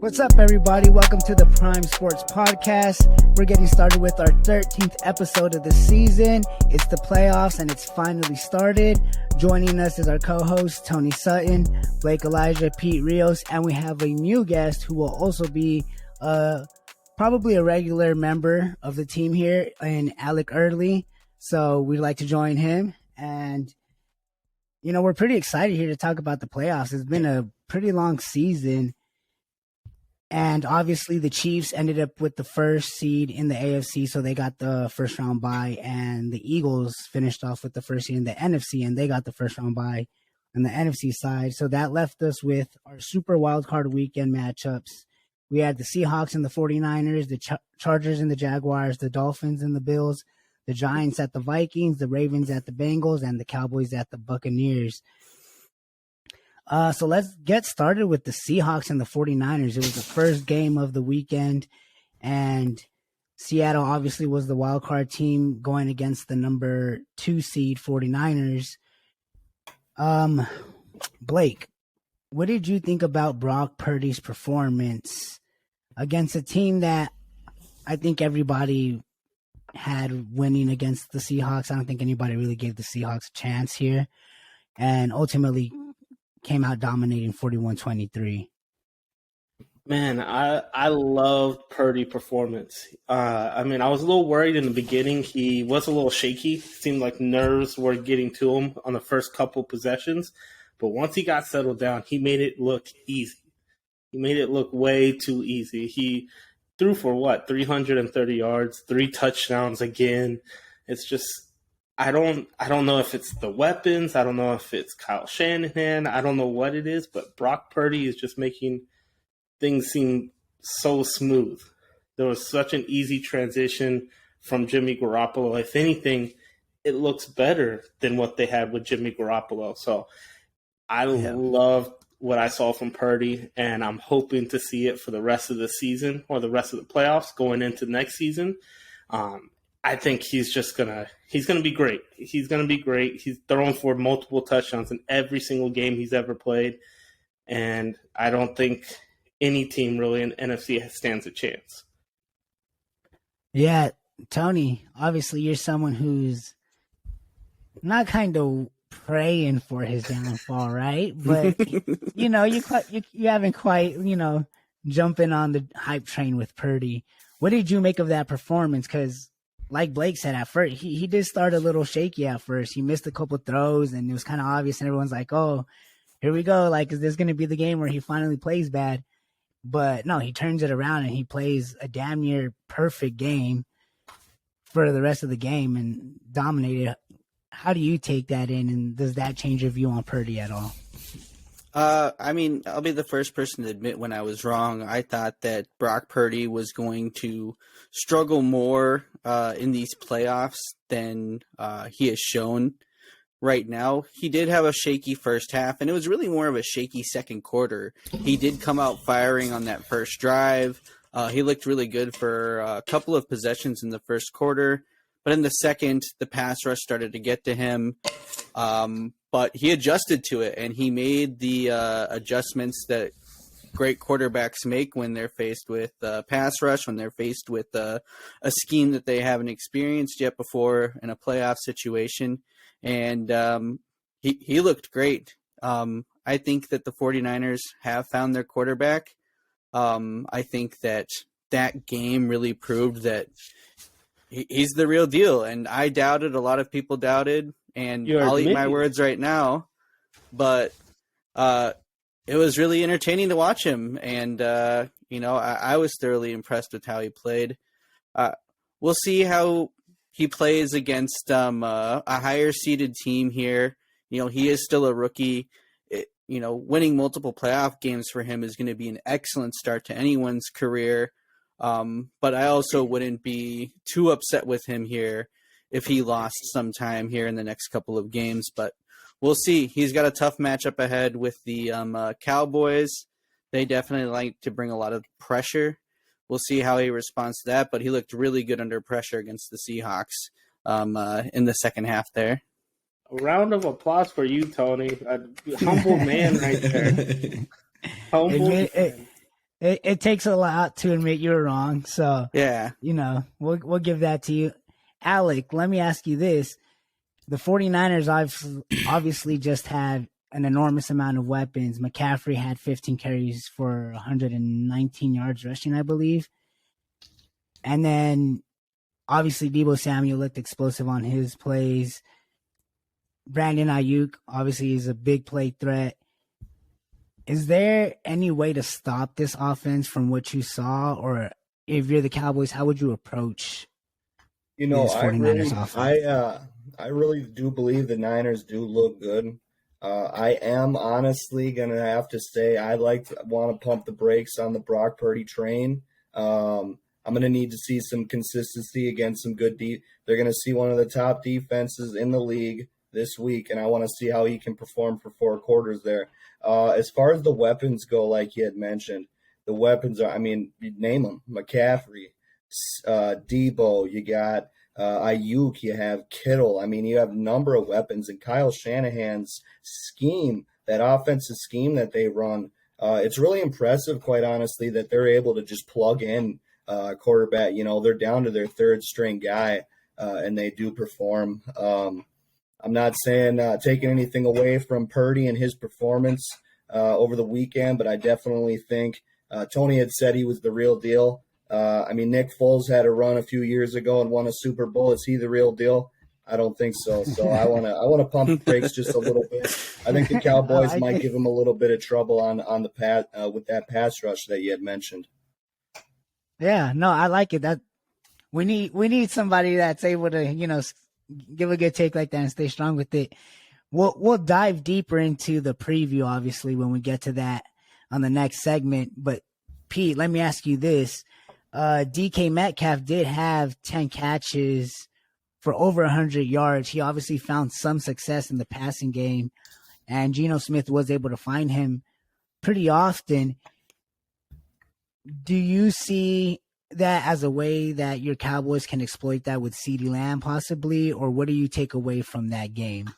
What's up, everybody? Welcome to the Prime Sports Podcast. We're getting started with our 13th episode of the season. It's the playoffs, and it's finally started. Joining us is our co-host, Tony Sutton, Blake Elijah, Pete Rios, and we have a new guest who will also be probably a regular member of the team here, in Alec Early. So we'd like to join him. And, you know, we're pretty excited here to talk about the playoffs. It's been a pretty long season. And obviously the Chiefs ended up with the first seed in the AFC, so they got the first round bye, and the Eagles finished off with the first seed in the NFC, and they got the first round bye on the NFC side. So that left us with our super wildcard weekend matchups. We had the Seahawks and the 49ers, the Chargers and the Jaguars, the Dolphins and the Bills, the Giants at the Vikings, the Ravens at the Bengals, and the Cowboys at the Buccaneers. So let's get started with the Seahawks and the 49ers. It was the first game of the weekend, and Seattle obviously was the wild card team going against the number 2 seed 49ers. Blake, what did you think about Brock Purdy's performance against a team that I think everybody had winning against the Seahawks? I don't think anybody really gave the Seahawks a chance here, and ultimately came out dominating 41-23. Man, I love Purdy performance. I was a little worried in the beginning. He was a little shaky. It seemed like nerves were getting to him on the first couple possessions. But once he got settled down, he made it look easy. He made it look way too easy. He threw for 330 yards, 3 touchdowns again. It's just, I don't know if it's the weapons. I don't know if it's Kyle Shanahan. I don't know what it is, but Brock Purdy is just making things seem so smooth. There was such an easy transition from Jimmy Garoppolo. If anything, it looks better than what they had with Jimmy Garoppolo. So I love what I saw from Purdy, and I'm hoping to see it for the rest of the season or the rest of the playoffs going into next season. I think he's gonna be great. He's gonna be great. He's thrown for multiple touchdowns in every single game he's ever played, and I don't think any team really in NFC stands a chance. Yeah, Tony, obviously you're someone who's not kind of praying for his downfall, right? But you haven't quite, jumping on the hype train with Purdy. What did you make of that performance? Because like Blake said at first, he did start a little shaky at first. He missed a couple throws, and it was kind of obvious, and everyone's like, oh, here we go. Like, is this going to be the game where he finally plays bad? But no, he turns it around, and he plays a damn near perfect game for the rest of the game and dominated. How do you take that in, and does that change your view on Purdy at all? I'll be the first person to admit when I was wrong. I thought that Brock Purdy was going to struggle more in these playoffs than he has shown right now. He did have a shaky first half, and it was really more of a shaky second quarter. He did come out firing on that first drive. He looked really good for a couple of possessions in the first quarter, but in the second, the pass rush started to get to him. But he adjusted to it, and he made the adjustments that great quarterbacks make when they're faced with pass rush, when they're faced with a scheme that they haven't experienced yet before in a playoff situation. And he looked great. I think that the 49ers have found their quarterback. I think that game really proved that he's the real deal, and I doubted. A lot of people doubted. And I'll eat my words right now, but it was really entertaining to watch him. And, I was thoroughly impressed with how he played. We'll see how he plays against a higher-seeded team here. He is still a rookie. Winning multiple playoff games for him is going to be an excellent start to anyone's career. But I also wouldn't be too upset with him here if he lost sometime here in the next couple of games. But we'll see. He's got a tough matchup ahead with the Cowboys. They definitely like to bring a lot of pressure. We'll see how he responds to that, but he looked really good under pressure against the Seahawks in the second half there. A round of applause for you, Tony. A humble man right there. Humble man. It takes a lot to admit you're wrong. So Yeah. we'll give that to you. Alec, let me ask you this. The 49ers obviously just had an enormous amount of weapons. McCaffrey had 15 carries for 119 yards rushing, I believe. And then obviously Deebo Samuel looked explosive on his plays. Brandon Ayuk obviously is a big play threat. Is there any way to stop this offense from what you saw? Or if you're the Cowboys, how would you approach this 49ers offense? I really do believe the Niners do look good. I am honestly going to have to say I want to pump the brakes on the Brock Purdy train. I'm going to need to see some consistency against some good they're going to see one of the top defenses in the league this week, and I want to see how he can perform for 4 quarters there. As far as the weapons go, like you had mentioned, the weapons are, you name them, McCaffrey, Debo, you got Ayuk, you have Kittle. You have a number of weapons, and Kyle Shanahan's scheme, that offensive scheme that they run, it's really impressive, quite honestly, that they're able to just plug in quarterback. They're down to their 3rd string guy, and they do perform. I'm not saying taking anything away from Purdy and his performance over the weekend, but I definitely think Tony had said he was the real deal. Nick Foles had a run a few years ago and won a Super Bowl. Is he the real deal? I don't think so. So I want to pump the brakes just a little bit. I think the Cowboys might give him a little bit of trouble on the with that pass rush that you had mentioned. Yeah, no, I like it. That we need somebody that's able to give a good take like that and stay strong with it. We'll dive deeper into the preview, obviously, when we get to that on the next segment. But Pete, let me ask you this. DK Metcalf did have 10 catches for over 100 yards. He obviously found some success in the passing game, and Geno Smith was able to find him pretty often. Do you see that as a way that your Cowboys can exploit that with CeeDee Lamb possibly, or what do you take away from that game?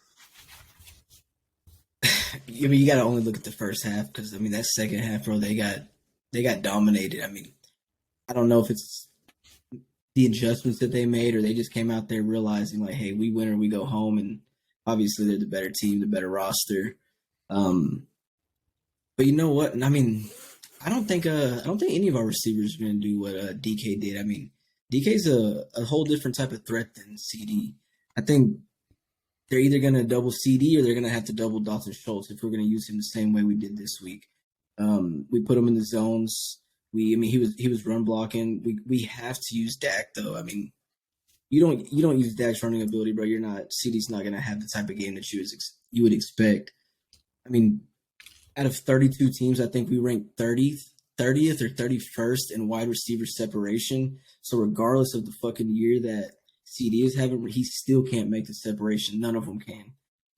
You got to only look at the first half because, that second half, bro, they got dominated. I don't know if it's the adjustments that they made or they just came out there realizing, like, hey, we win or we go home, and obviously they're the better team, the better roster. But you know what? I don't think any of our receivers are going to do what DK did. DK's a whole different type of threat than CD. I think they're either going to double CD or they're going to have to double Dalton Schultz if we're going to use him the same way we did this week. We put him in the zones. He was run blocking. We have to use Dak though. You don't use Dak's running ability, bro. CD's not going to have the type of game that you would expect. Out of 32 teams, I think we ranked 30th or 31st in wide receiver separation. So regardless of the fucking year that CD is having, he still can't make the separation. None of them can.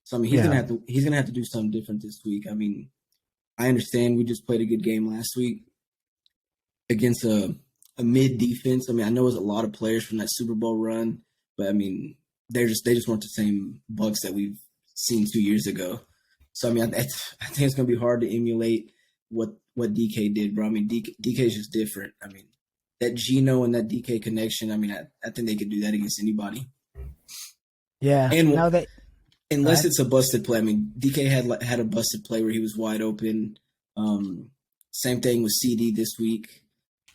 So he's gonna have to do something different this week. I understand we just played a good game last week against a mid defense. I know it was a lot of players from that Super Bowl run, but they just weren't the same Bucs that we've seen 2 years ago. So I think it's gonna be hard to emulate what DK did, bro. DK is just different. That Geno and that DK connection. I think they could do that against anybody. Yeah, and unless it's a busted play. DK had a busted play where he was wide open. Same thing with CD this week.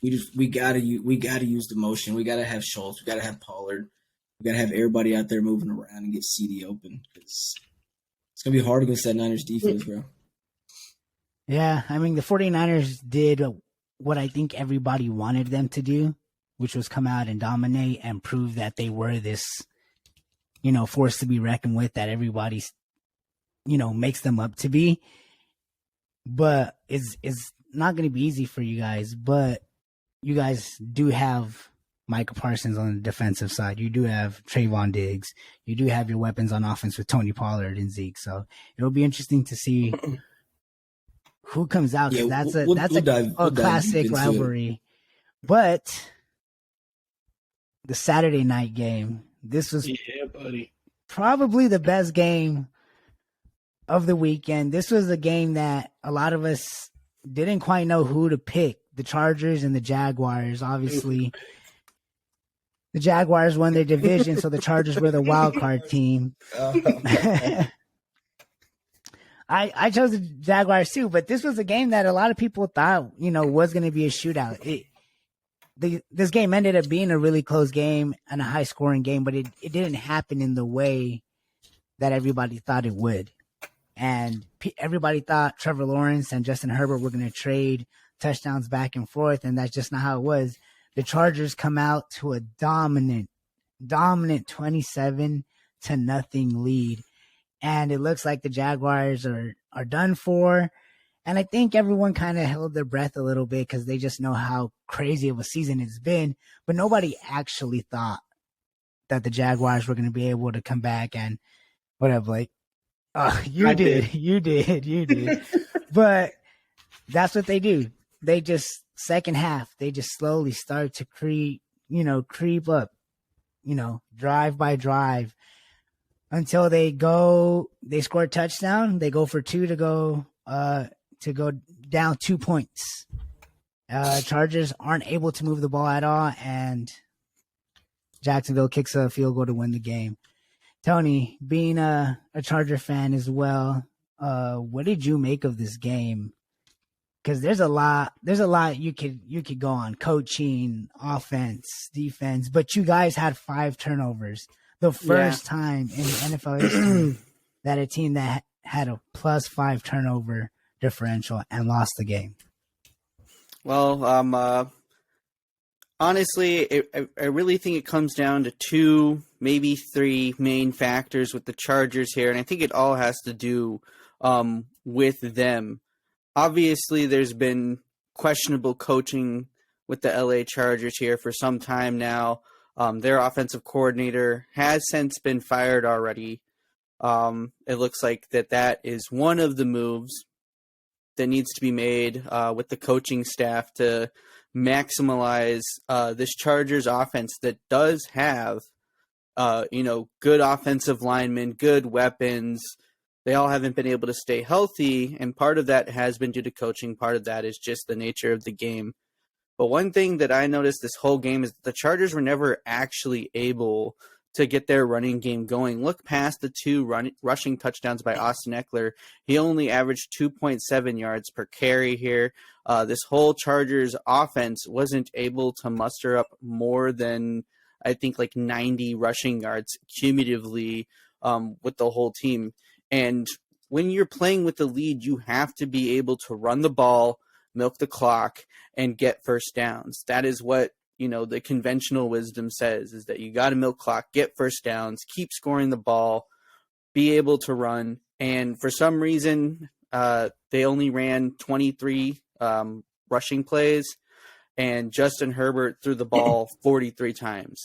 We gotta use the motion. We gotta have Schultz. We gotta have Pollard. We gotta have everybody out there moving around and get CD open. It's going to be hard against that Niners defense, bro. Yeah, the 49ers did what I think everybody wanted them to do, which was come out and dominate and prove that they were this, force to be reckoned with that everybody's, makes them up to be. But it's not going to be easy for you guys. But you guys do have Micah Parsons on the defensive side. You do have Trayvon Diggs. You do have your weapons on offense with Tony Pollard and Zeke. So it'll be interesting to see who comes out. Yeah, that's a classic rivalry. But the Saturday night game, this was probably the best game of the weekend. This was a game that a lot of us didn't quite know who to pick the Chargers and the Jaguars. Obviously, the Jaguars won their division, so the Chargers were the wild card team. I chose the Jaguars too, but this was a game that a lot of people thought, was going to be a shootout. This game ended up being a really close game and a high scoring game, but it didn't happen in the way that everybody thought it would. And everybody thought Trevor Lawrence and Justin Herbert were going to trade touchdowns back and forth, and that's just not how it was. The Chargers come out to a dominant 27-0 lead, and it looks like the Jaguars are done for. And I think everyone kind of held their breath a little bit because they just know how crazy of a season it's been, but nobody actually thought that the Jaguars were going to be able to come back and whatever, like, oh, you did. But that's what they do. They just, second half, they just slowly start to creep up, drive by drive until they score a touchdown. They go for two to go down 2 points. Chargers aren't able to move the ball at all, and Jacksonville kicks a field goal to win the game. Tony, being a Charger fan as well, what did you make of this game? Because there's a lot you could go on: coaching, offense, defense, but you guys had 5 turnovers. The first time in NFL history that a team that had a +5 turnover differential and lost the game. Well, honestly, I really think it comes down to 2, maybe 3 main factors with the Chargers here, and I think it all has to do with them. Obviously, there's been questionable coaching with the LA Chargers here for some time now. Their offensive coordinator has since been fired already. It looks like that is one of the moves that needs to be made with the coaching staff to maximize this Chargers offense that does have, good offensive linemen, good weapons. They all haven't been able to stay healthy, and part of that has been due to coaching. Part of that is just the nature of the game. But one thing that I noticed this whole game is that the Chargers were never actually able to get their running game going. Look past the 2 rushing touchdowns by Austin Eckler. He only averaged 2.7 yards per carry here. This whole Chargers offense wasn't able to muster up more than, I think, like 90 rushing yards cumulatively with the whole team. And when you're playing with the lead, you have to be able to run the ball, milk the clock, and get first downs. That is what, the conventional wisdom says, is that you got to milk clock, get first downs, keep scoring the ball, be able to run. And for some reason, they only ran 23 rushing plays, and Justin Herbert threw the ball 43 times.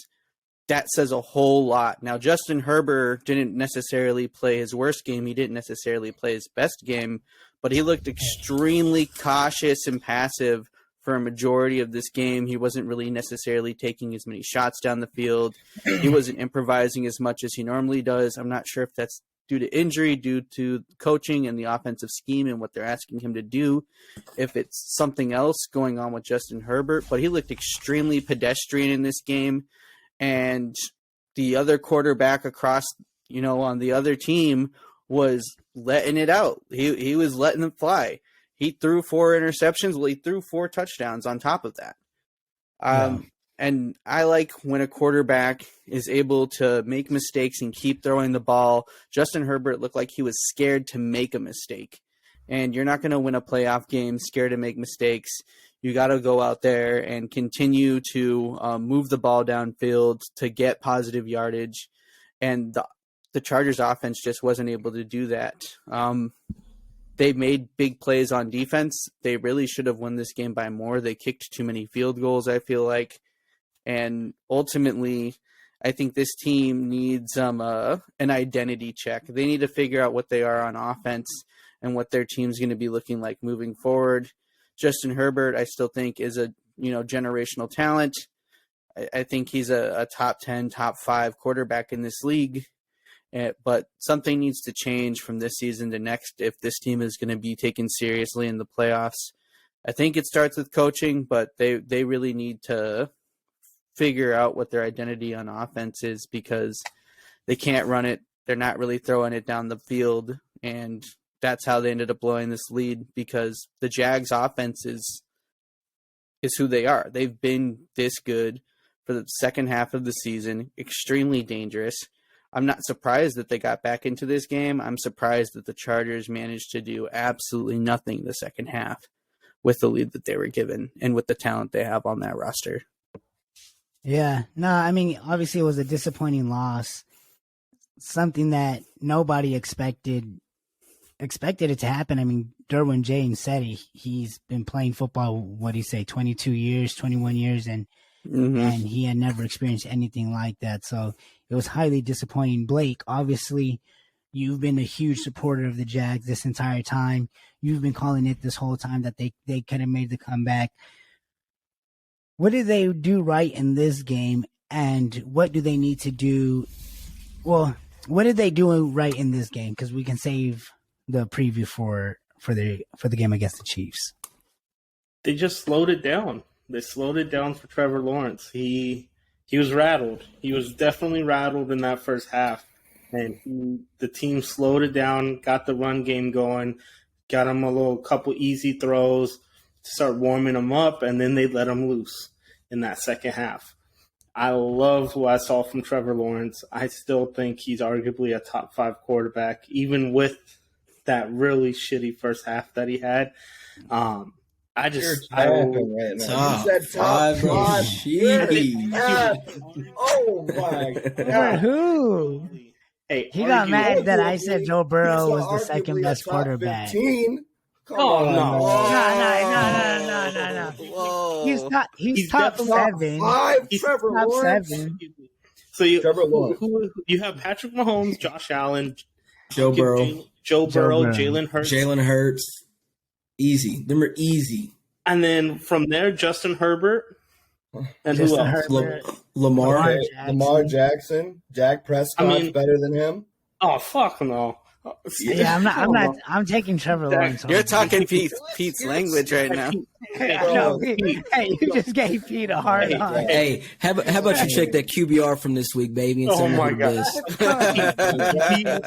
That says a whole lot. Now, Justin Herbert didn't necessarily play his worst game. He didn't necessarily play his best game, but he looked extremely cautious and passive for a majority of this game. He wasn't really necessarily taking as many shots down the field. He wasn't improvising as much as he normally does. I'm not sure if that's due to injury, due to coaching and the offensive scheme and what they're asking him to do, if it's something else going on with Justin Herbert, but he looked extremely pedestrian in this game. And the other quarterback across, on the other team was letting it out. He was letting them fly. He threw 4 interceptions. Well, he threw 4 touchdowns on top of that. And I like when a quarterback is able to make mistakes and keep throwing the ball. Justin Herbert looked like he was scared to make a mistake. And you're not going to win a playoff game scared to make mistakes. You got to go out there and continue to move the ball downfield to get positive yardage. And the Chargers offense just wasn't able to do that. They made big plays on defense. They really should have won this game by more. They kicked too many field goals, I feel like. And ultimately, I think this team needs an identity check. They need to figure out what they are on offense and what their team's going to be looking like moving forward. Justin Herbert, I still think, is a generational talent. I think he's a top 10, top 5 quarterback in this league. But something needs to change from this season to next if this team is going to be taken seriously in the playoffs. I think it starts with coaching, but they really need to figure out what their identity on offense is, because they can't run it. They're not really throwing it down the field, and that's how they ended up blowing this lead, because the Jags offense is who they are. They've been this good for the second half of the season, extremely dangerous. I'm not surprised that they got back into this game. I'm surprised that the Chargers managed to do absolutely nothing the second half with the lead that they were given and with the talent they have on that roster. Yeah, no, I mean, obviously it was a disappointing loss, something that nobody expected it to happen. I mean, Derwin James said he's been playing football, what do you say, 22 years, 21 years, and he had never experienced anything like that. So it was highly disappointing. Blake, obviously, you've been a huge supporter of the Jags this entire time. You've been calling it this whole time that they could have made the comeback. What did they do right in this game, and what do they need to do? Well, what did they do right in this game? Because we can save the preview for the game against the Chiefs. They just slowed it down. They slowed it down for Trevor Lawrence. He was rattled. He was definitely rattled in that first half, and the team slowed it down, got the run game going, got him a couple easy throws to start warming him up, and then they let him loose in that second half. I love what I saw from Trevor Lawrence. I still think he's arguably a top 5 quarterback, even with that really shitty first half that he had. Right now. Top You said top 5. Oh my God. Who? Hey, He got mad that I said Joe Burrow was the second best quarterback. 15. Come Oh, on, no. No. Whoa. He's top definitely 7. 5. He's Trevor top Lawrence. 7. So Trevor Lawrence. you have Patrick Mahomes, Josh Allen, Joe Burrow, Jalen Hurts. Jalen Hurts. Easy. Them are easy. And then from there, Justin Herbert. And who Justin else? Herbert. Lamar. Lamar Jackson. Dak Prescott's better than him. Oh, fuck no. Yeah, I'm taking Trevor Lawrence. You're talking Pete's language right now. Hey, you just gave Pete a hard on. Hey, how about you check that QBR from this week, baby? And Oh send me my who God. this.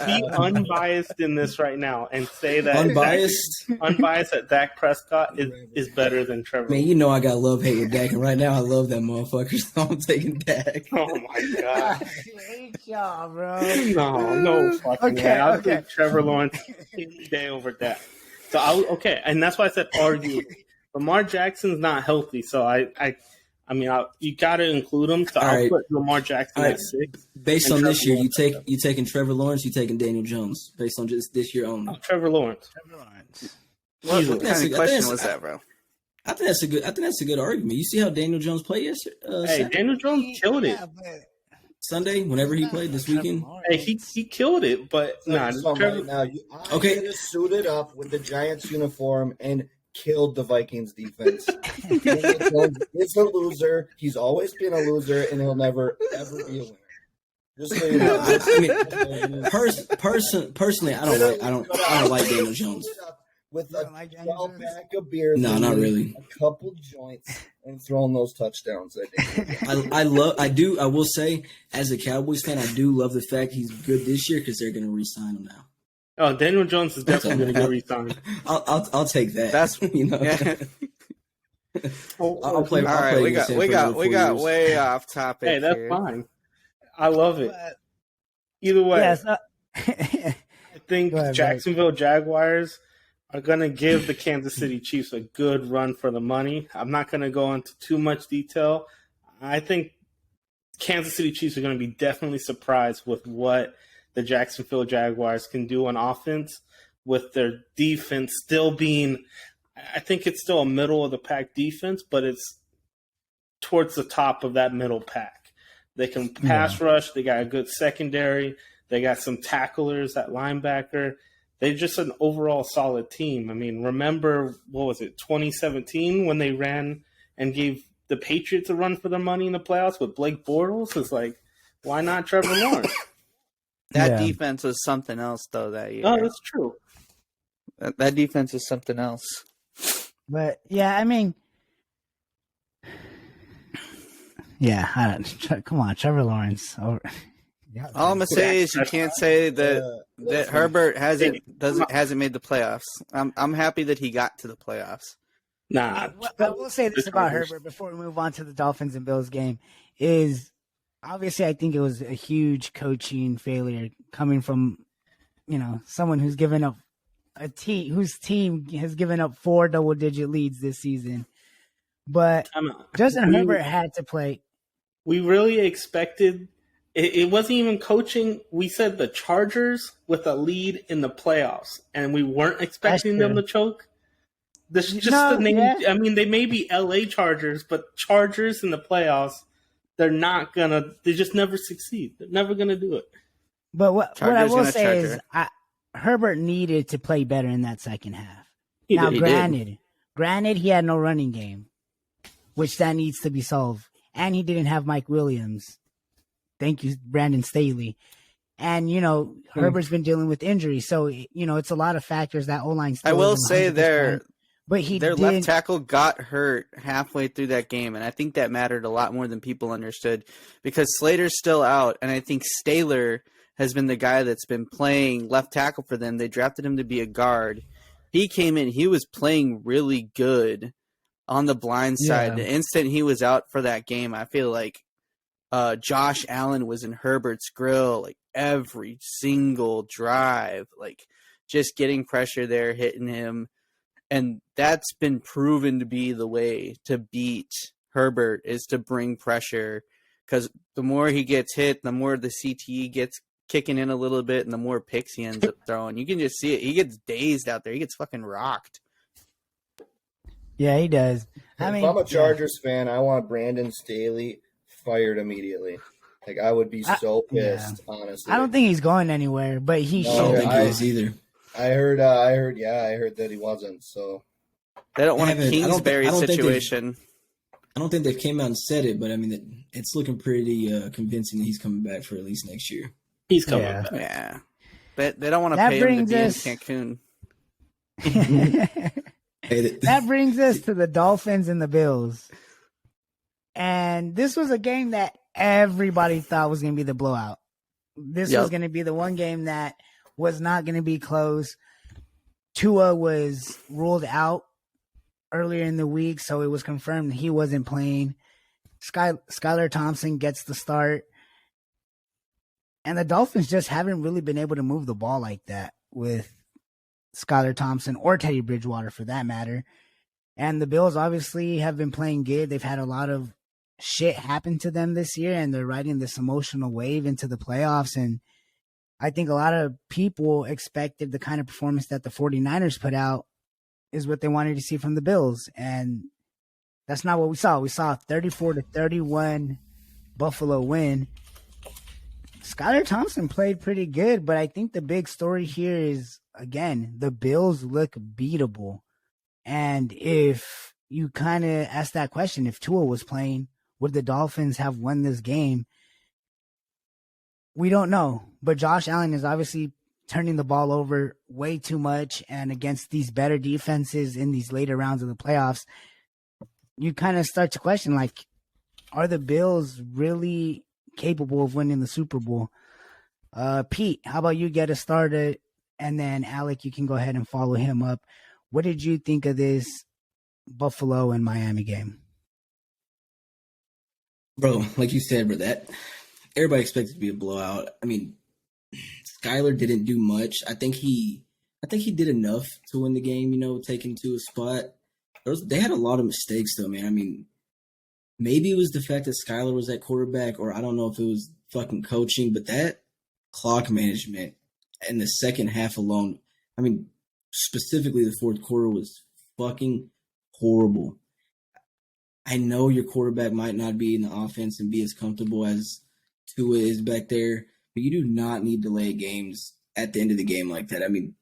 Be unbiased in this right now and say that Unbiased? that Dak Prescott is better than Trevor. Man, you know I got love-hate with Dak, and right now I love that motherfucker, so I'm taking Dak. Oh my God. I hate y'all, bro. No fucking way. I'll Okay. take Trevor Lawrence any day over that. So and that's why I said argue. Lamar Jackson's not healthy, so you got to include him. So I'll put Lamar Jackson at 6. Based on this year, you taking Trevor Lawrence, you taking Daniel Jones, based on just this year only. Trevor Lawrence. What kind of question was that, bro? I think that's a good argument. You see how Daniel Jones played yesterday? Daniel Jones killed it. Sunday, whenever he played this weekend. Hey, he killed it, but Trevor. Right now, I could have suited up with the Giants uniform and killed the Vikings defense. Daniel Jones is a loser. He's always been a loser, and he'll never ever be a winner. Just so you know. I mean, personally, I don't like Daniel Jones. With a 12-pack of beer, No, not really. A couple joints, and throwing those touchdowns. I will say, as a Cowboys fan, I do love the fact he's good this year because they're going to re-sign him now. Oh, Daniel Jones is definitely going to get re-signed. I'll take that. That's Yeah. I'll play. All right, we got way off topic. Hey, that's here. fine. I love it. Either way, Yes. I think Jacksonville Jaguars are going to give the Kansas City Chiefs a good run for the money. I'm not going to go into too much detail. I think Kansas City Chiefs are going to be definitely surprised with what the Jacksonville Jaguars can do on offense, with their defense still being, I think it's still a middle-of-the-pack defense, but it's towards the top of that middle pack. They can pass rush. They got a good secondary. They got some tacklers at linebacker. They're just an overall solid team. I mean, remember, 2017 when they ran and gave the Patriots a run for their money in the playoffs with Blake Bortles? It's like, why not Trevor Lawrence? That defense was something else, though, that year. Oh, that's true. That defense is something else. But yeah, I mean, yeah, I don't. Come on, Trevor Lawrence. Yeah, All I'm gonna say is you can't say that listen, Herbert hasn't made the playoffs. I'm happy that he got to the playoffs. Nah, I will say this about Herbert before we move on to the Dolphins and Bills game is obviously I think it was a huge coaching failure coming from someone who's given up whose team has given up 4 double-digit leads this season. But Justin Herbert had to play. We really expected it wasn't even coaching. We said the Chargers with a lead in the playoffs, and we weren't expecting them to choke. This is just the name. Yeah. I mean, they may be LA Chargers, but Chargers in the playoffs, they just never succeed. They're never gonna do it. But what I will say is Herbert needed to play better in that second half. Granted, he had no running game, which that needs to be solved. And he didn't have Mike Williams. Thank you, Brandon Staley. And, Herbert's been dealing with injuries. So, it's a lot of factors that O-line still I will say their left tackle got hurt halfway through that game. And I think that mattered a lot more than people understood because Slater's still out. And I think Staler has been the guy that's been playing left tackle for them. They drafted him to be a guard. He came in. He was playing really good on the blind side. Yeah. The instant he was out for that game, I feel like Josh Allen was in Herbert's grill like every single drive, like just getting pressure there, hitting him. And that's been proven to be the way to beat Herbert is to bring pressure because the more he gets hit, the more the CTE gets kicking in a little bit and the more picks he ends up throwing. You can just see it. He gets dazed out there. He gets fucking rocked. Yeah, he does. If I'm a Chargers fan, I want Brandon Staley fired immediately. Like, I would be so pissed, honestly. I don't think he's going anywhere, but he should. I don't think he is either. I heard that he wasn't, so. They don't want a Kingsbury situation. I don't think they came out and said it, but I mean, it's looking pretty convincing that he's coming back for at least next year. He's coming back. Yeah. But they don't want to pay him to be in Cancun. That brings us to the Dolphins and the Bills. And this was a game that everybody thought was going to be the blowout. This was going to be the one game that was not going to be close. Tua was ruled out earlier in the week, so it was confirmed he wasn't playing. Skylar Thompson gets the start. And the Dolphins just haven't really been able to move the ball like that with Skylar Thompson or Teddy Bridgewater for that matter. And the Bills obviously have been playing good. They've had a lot of shit happen to them this year, and they're riding this emotional wave into the playoffs. And I think a lot of people expected the kind of performance that the 49ers put out is what they wanted to see from the Bills. And that's not what we saw. We saw a 34-31 Buffalo win. Skylar Thompson played pretty good, but I think the big story here is, again, the Bills look beatable. And if you kind of ask that question, if Tua was playing, would the Dolphins have won this game? We don't know. But Josh Allen is obviously turning the ball over way too much. And against these better defenses in these later rounds of the playoffs, you kind of start to question, like, are the Bills really capable of winning the Super Bowl? Pete, how about you get us started? And then, Alec, you can go ahead and follow him up. What did you think of this Buffalo and Miami game? Bro, like you said, bro, that everybody expected it to be a blowout. I mean, Skylar didn't do much. I think he did enough to win the game, taking to a spot. They had a lot of mistakes, though, man. I mean, maybe it was the fact that Skylar was at quarterback, or I don't know if it was fucking coaching, but that clock management in the second half alone, I mean, specifically the fourth quarter was fucking horrible. I know your quarterback might not be in the offense and be as comfortable as Tua is back there, but you do not need delay games at the end of the game like that. I mean,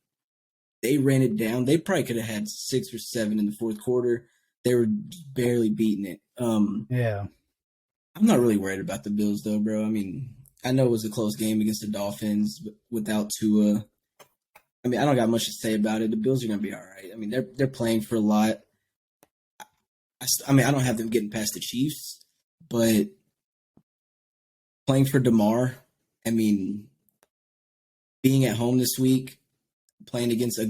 they ran it down. They probably could have had 6 or 7 in the fourth quarter. They were barely beating it. Yeah. I'm not really worried about the Bills, though, bro. I mean, I know it was a close game against the Dolphins, but without Tua, I mean, I don't got much to say about it. The Bills are going to be all right. I mean, they're playing for a lot. I mean, I don't have them getting past the Chiefs, but playing for DeMar, I mean, being at home this week, playing against a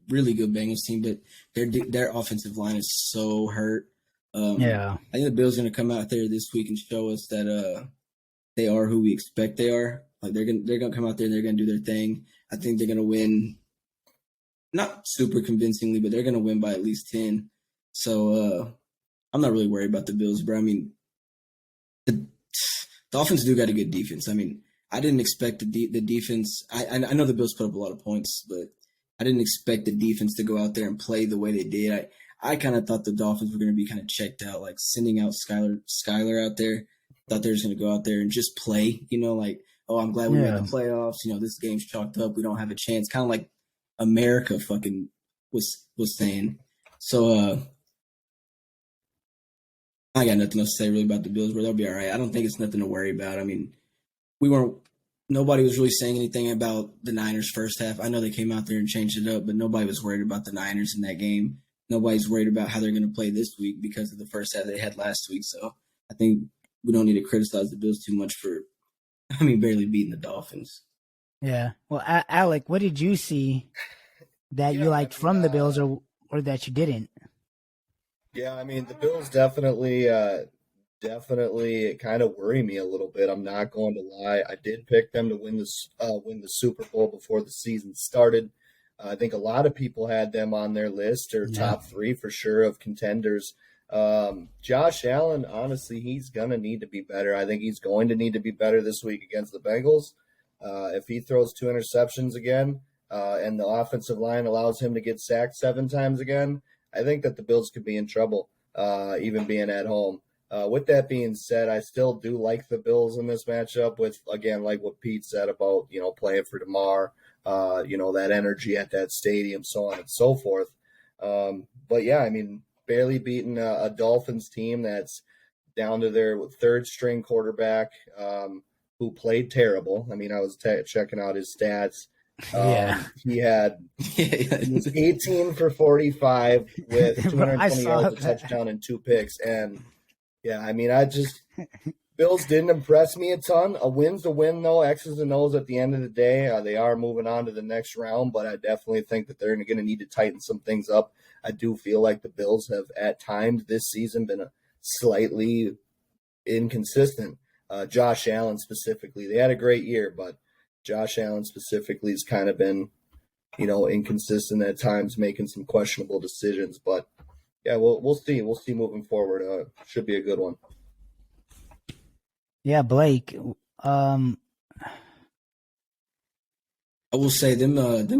really good Bengals team, but their offensive line is so hurt. Yeah. I think the Bills are going to come out there this week and show us that they are who we expect they are. Like they're gonna come out there and they're gonna do their thing. I think they're gonna win, not super convincingly, but they're gonna win by at least 10. So I'm not really worried about the Bills, bro. I mean, the Dolphins do got a good defense. I mean, I didn't expect the defense. I know the Bills put up a lot of points, but I didn't expect the defense to go out there and play the way they did. I kind of thought the Dolphins were going to be kind of checked out, like sending out Skyler out there. Thought they were just going to go out there and just play, like, oh, I'm glad we made the playoffs. This game's chalked up. We don't have a chance. Kind of like America fucking was saying. So I got nothing else to say really about the Bills, but they'll be all right. I don't think it's nothing to worry about. I mean, nobody was really saying anything about the Niners first half. I know they came out there and changed it up, but nobody was worried about the Niners in that game. Nobody's worried about how they're going to play this week because of the first half they had last week. So I think we don't need to criticize the Bills too much for, barely beating the Dolphins. Yeah. Well, Alec, what did you see that you liked from the Bills or that you didn't? Yeah, I mean, the Bills definitely kind of worry me a little bit. I'm not going to lie. I did pick them to win the Super Bowl before the season started. I think a lot of people had them on their list or top 3 for sure of contenders. Josh Allen, honestly, he's going to need to be better. I think he's going to need to be better this week against the Bengals. If he throws 2 interceptions again and the offensive line allows him to get sacked 7 times again, I think that the Bills could be in trouble, even being at home. With that being said, I still do like the Bills in this matchup with, again, like what Pete said about, playing for DeMar, that energy at that stadium, so on and so forth. But yeah, I mean, barely beating a Dolphins team that's down to their 3rd string quarterback, who played terrible. I mean, I was checking out his stats. He was 18 for 45 with 220 yards, a touchdown, and 2 picks. And yeah, I mean, Bills didn't impress me a ton. A win's a win, though. X's and O's at the end of the day. They are moving on to the next round, but I definitely think that they're going to need to tighten some things up. I do feel like the Bills have, at times this season, been slightly inconsistent. Josh Allen specifically. They had a great year, but Josh Allen specifically has kind of been, inconsistent at times, making some questionable decisions. But yeah, we'll see. We'll see moving forward. Should be a good one. Yeah, Blake. I will say them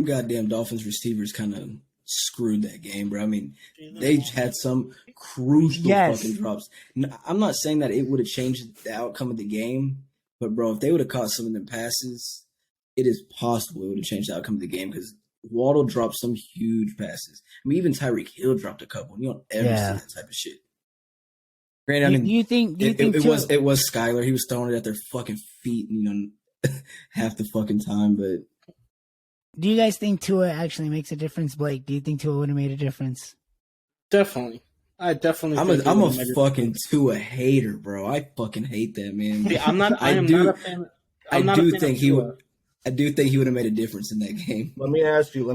goddamn Dolphins receivers kind of screwed that game, bro. I mean, they had some crucial fucking drops. I'm not saying that it would have changed the outcome of the game, but bro, if they would have caught some of them passes, it is possible it would have changed the outcome of the game because Waddle dropped some huge passes. I mean, even Tyreek Hill dropped a couple. You don't ever see that type of shit. Granted, do you think it was Skyler. He was throwing it at their fucking feet, half the fucking time. But do you guys think Tua actually makes a difference, Blake? Do you think Tua would have made a difference? Definitely. I definitely. I'm a fucking Tua hater, bro. I fucking hate that man. Yeah, I'm not. I am not a fan. I do think he would have made a difference in that game. Let me ask you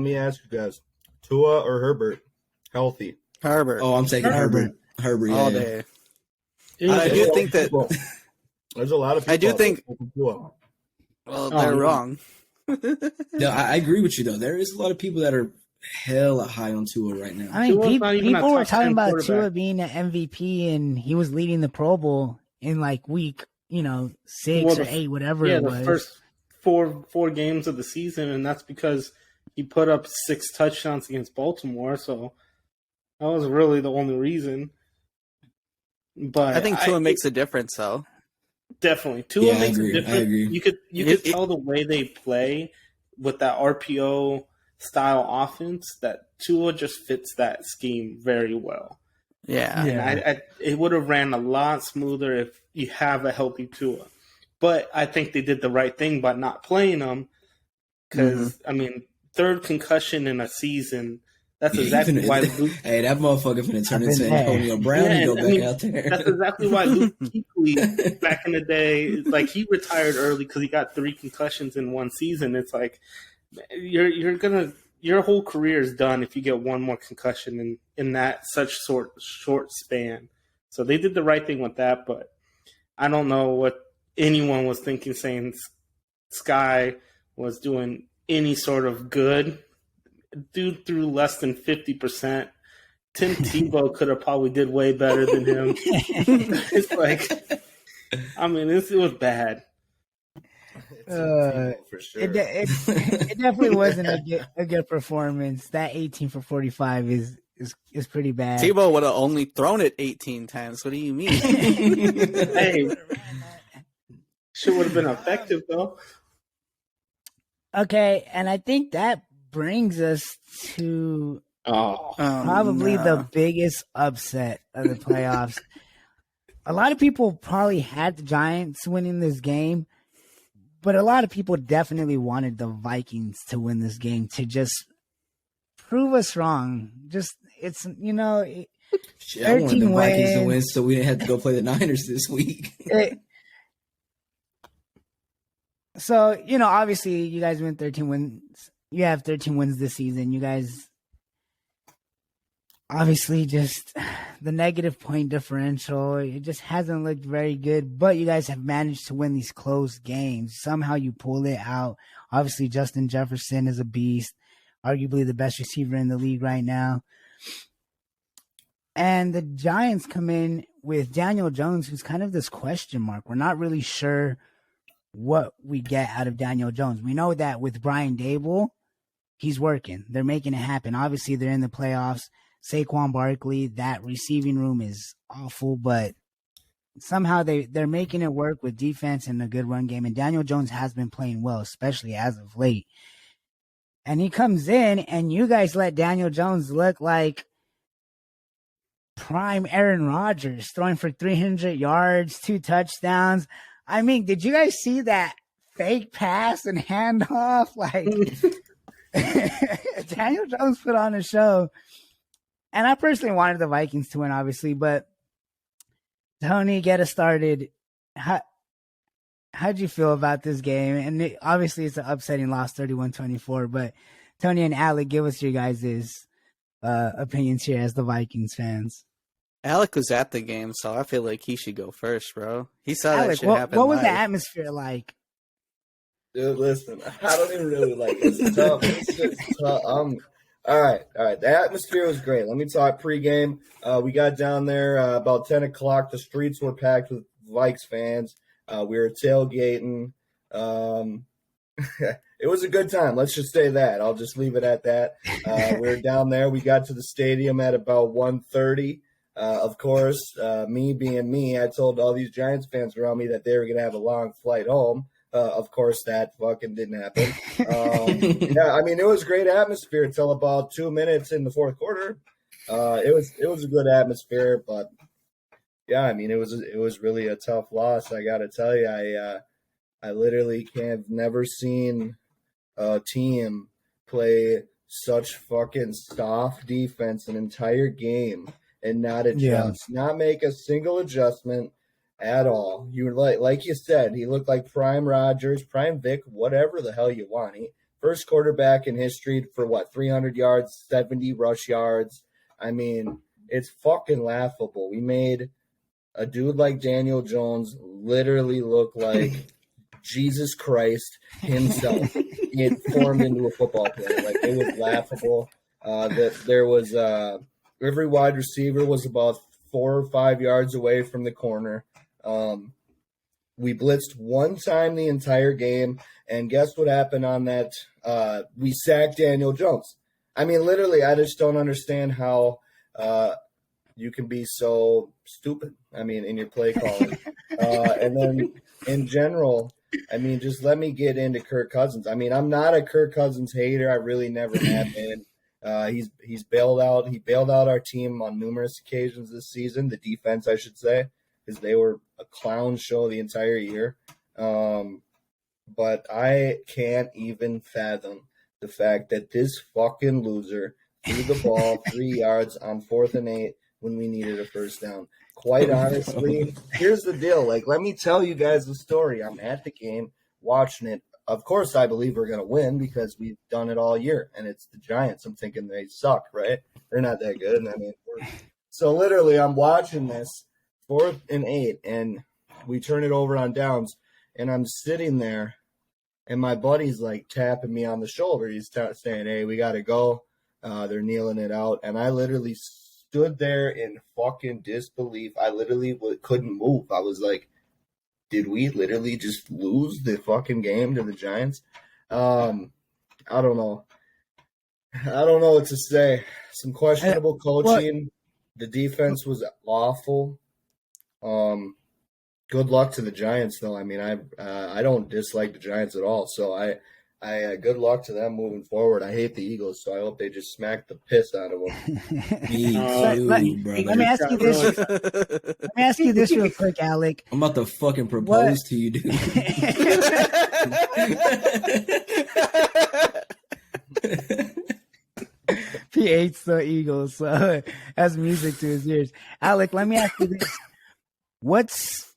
guys: Tua or Herbert? Healthy. Herbert. Oh, I'm taking Herbert. Herbert all yeah. day. I do think that there's a lot of people. I do think. Tua. Well, they're wrong. No, I agree with you though. There is a lot of people that are hella high on Tua right now. I mean, people were talking about Tua being an MVP and he was leading the Pro Bowl in like week, 6 or 8, whatever it was. The first four games of the season, and that's because he put up 6 touchdowns against Baltimore. So that was really the only reason. But I think Tua makes a difference, though. Definitely, Tua makes a difference. I agree. You could tell the way they play with that RPO style offense that Tua just fits that scheme very well. Yeah. And it would have ran a lot smoother if you have a healthy Tua. But I think they did the right thing by not playing him because, 3rd concussion in a season, That's exactly why Luke. Hey, that motherfucker finna turn into there. Antonio Brown and go back out there. That's exactly why Luke Kuechly back in the day, like he retired early because he got 3 concussions in one season. It's like your whole career is done if you get one more concussion in that such short span. So they did the right thing with that, but I don't know what anyone was thinking saying Sky was doing any sort of good. Dude threw less than 50%. Tim Tebow could have probably did way better than him. It's like, I mean, it was bad. For sure. It definitely wasn't a good performance. That 18 for 45 is pretty bad. Tebow would have only thrown it 18 times. What do you mean? Hey, shit would have been effective though. Okay, and I think that brings us to probably no. the biggest upset of the playoffs. A lot of people probably had the Giants winning this game, but a lot of people definitely wanted the Vikings to win this game to just prove us wrong. Just it's Shit, I wanted the 13 Vikings to wins. win so we didn't have to go play the Niners this week. So, obviously you guys win 13 wins. You have 13 wins this season. You guys obviously just the negative point differential, it just hasn't looked very good, but you guys have managed to win these close games. Somehow you pull it out. Obviously Justin Jefferson is a beast, arguably the best receiver in the league right now. And the Giants come in with Daniel Jones, who's kind of this question mark. We're not really sure what we get out of Daniel Jones. We know that with Brian Dable, he's working. They're making it happen. Obviously, they're in the playoffs. Saquon Barkley, that receiving room is awful, but somehow they're making it work with defense and a good run game. And Daniel Jones has been playing well, especially as of late. And he comes in, and you guys let Daniel Jones look like prime Aaron Rodgers, throwing for 300 yards, 2 touchdowns. I mean, did you guys see that fake pass and handoff? Like, Daniel Jones put on a show. And I personally wanted the Vikings to win, obviously, but Tony, get us started. How'd you feel about this game? And obviously it's an upsetting loss, 31-24, but Tony and Alec, give us your guys' opinions here as the Vikings fans. Alec was at the game, so I feel like he should go first, bro. He saw Alec, that shit happen. what was the live. atmosphere like? Dude, listen, I don't even really like it. It's tough. It's just tough. All right. The atmosphere was great. Let me talk pregame. We got down there about 10 o'clock. The streets were packed with Vikes fans. We were tailgating. It was a good time. Let's just say that. I'll just leave it at that. We were down there. We got to the stadium at about 1:30. Of course, me being me, I told all these Giants fans around me that they were going to have a long flight home. Of course, that fucking didn't happen. Yeah, I mean, it was great atmosphere until about 2 minutes in the fourth quarter. It was a good atmosphere, but yeah, I mean, it was really a tough loss. I got to tell you, I literally have never seen a team play such fucking soft defense an entire game and not adjust, not make a single adjustment at all. You were like you said, he looked like prime Rodgers, prime Vic, whatever the hell you want. First quarterback in history for 300 yards, 70 rush yards. I mean, it's fucking laughable. We made a dude like Daniel Jones literally look like Jesus Christ himself. He had formed into a football player. Like, it was laughable. That there was every wide receiver was about 4 or 5 yards away from the corner. We blitzed one time the entire game, and guess what happened on that? We sacked Daniel Jones. I mean, literally, I just don't understand how you can be so stupid. I mean, in your play calling. And then in general, I mean, just let me get into Kirk Cousins. I mean, I'm not a Kirk Cousins hater. I really never have been. He's bailed out. He bailed out our team on numerous occasions this season. The defense, I should say, because they were a clown show the entire year. But I can't even fathom the fact that this fucking loser threw the ball 3 yards on 4th and 8 when we needed a first down. Quite honestly, here's the deal. Like, let me tell you guys the story. I'm at the game watching it. Of course, I believe we're going to win because we've done it all year, and it's the Giants. I'm thinking they suck, right? They're not that good. I mean, so literally, I'm watching this 4th and 8, and we turn it over on downs, and I'm sitting there, and my buddy's like tapping me on the shoulder. He's saying, "Hey, we got to go." They're kneeling it out, and I literally stood there in fucking disbelief. I literally couldn't move. I was like, did we literally just lose the fucking game to the Giants? I don't know. I don't know what to say. Some questionable coaching. The defense was awful. Good luck to the Giants, though. I mean, I don't dislike the Giants at all. So I good luck to them moving forward. I hate the Eagles, so I hope they just smack the piss out of them. Let me ask you this. Let me ask you this real quick, Alec. I'm about to fucking propose to you, dude. He hates the Eagles, so that's music to his ears. Alec, let me ask you this. What's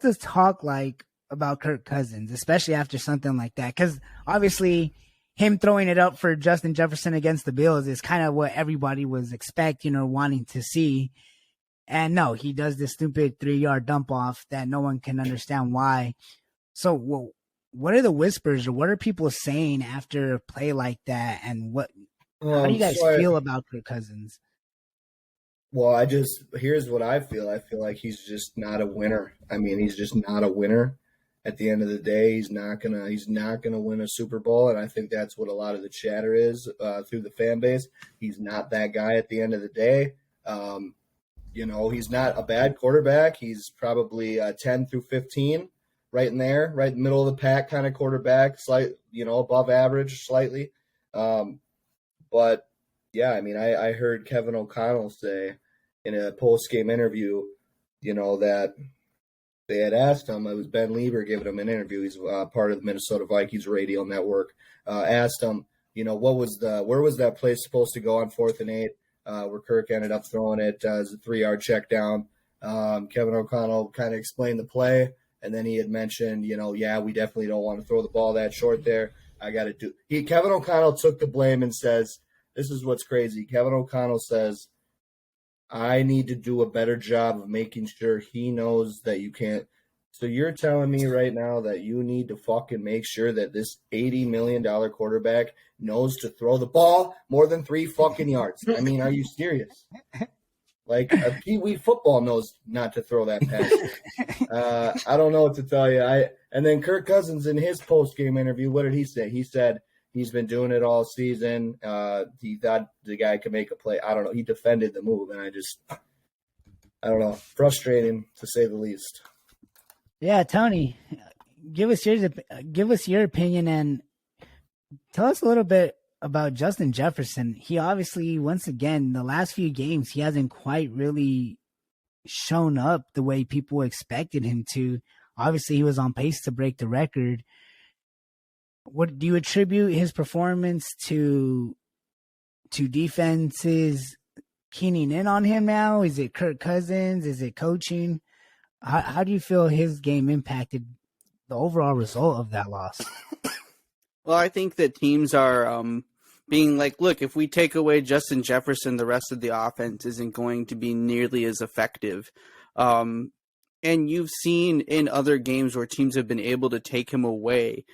this talk like about Kirk Cousins, especially after something like that? Because obviously him throwing it up for Justin Jefferson against the Bills is kind of what everybody was expecting or wanting to see. And no, he does this stupid 3-yard dump off that no one can understand why. So what are the whispers, or what are people saying after a play like that? And how do you guys feel about Kirk Cousins? Well, here's what I feel. I feel like he's just not a winner. I mean, he's just not a winner. At the end of the day, he's not gonna win a Super Bowl, and I think that's what a lot of the chatter is through the fan base. He's not that guy at the end of the day. He's not a bad quarterback. He's probably 10 through 15, right in there, right in the middle of the pack kind of quarterback, above average slightly. But yeah, I mean, I heard Kevin O'Connell say in a post-game interview, that they had asked him. It was Ben Lieber giving him an interview. He's part of the Minnesota Vikings radio network. Asked him, where was that play supposed to go on 4th and 8, where Kirk ended up throwing it as a 3-yard check down. Kevin O'Connell kind of explained the play, and then he had mentioned, we definitely don't want to throw the ball that short there. Kevin O'Connell took the blame and says, this is what's crazy. Kevin O'Connell says, I need to do a better job of making sure he knows that you can't. So you're telling me right now that you need to fucking make sure that this $80 million quarterback knows to throw the ball more than 3 fucking yards. I mean, are you serious? Like, a Pee Wee football knows not to throw that pass. I don't know what to tell you. And then Kirk Cousins in his post-game interview, what did he say? He said he's been doing it all season. He thought the guy could make a play. I don't know. He defended the move, and I don't know. Frustrating, to say the least. Yeah, Tony, give us your opinion and tell us a little bit about Justin Jefferson. He obviously, once again, the last few games, he hasn't quite really shown up the way people expected him to. Obviously, he was on pace to break the record. What do you attribute his performance to defenses keening in on him now? Is it Kirk Cousins? Is it coaching? How do you feel his game impacted the overall result of that loss? Well, I think that teams are being like, look, if we take away Justin Jefferson, the rest of the offense isn't going to be nearly as effective. And you've seen in other games where teams have been able to take him away,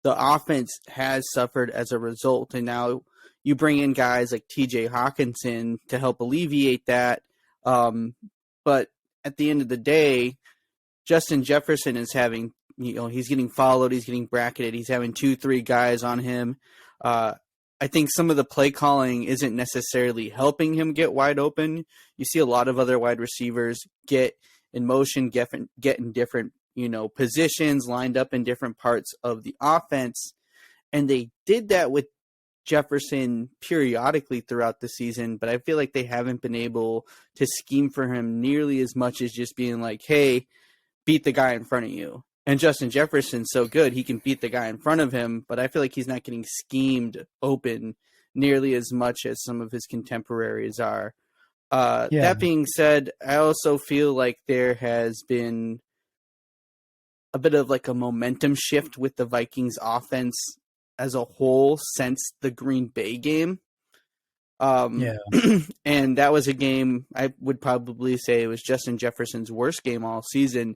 the offense has suffered as a result. And now you bring in guys like TJ Hawkinson to help alleviate that. But at the end of the day, Justin Jefferson is having, he's getting followed, he's getting bracketed, he's having 2-3 guys on him. I think some of the play calling isn't necessarily helping him get wide open. You see a lot of other wide receivers get in motion, get in different, positions, lined up in different parts of the offense. And they did that with Jefferson periodically throughout the season, but I feel like they haven't been able to scheme for him nearly as much as just being like, hey, beat the guy in front of you. And Justin Jefferson's so good, he can beat the guy in front of him, but I feel like he's not getting schemed open nearly as much as some of his contemporaries are. Yeah. That being said, I also feel like there has been a bit of like a momentum shift with the Vikings offense as a whole since the Green Bay game. Yeah. And that was a game I would probably say it was Justin Jefferson's worst game all season.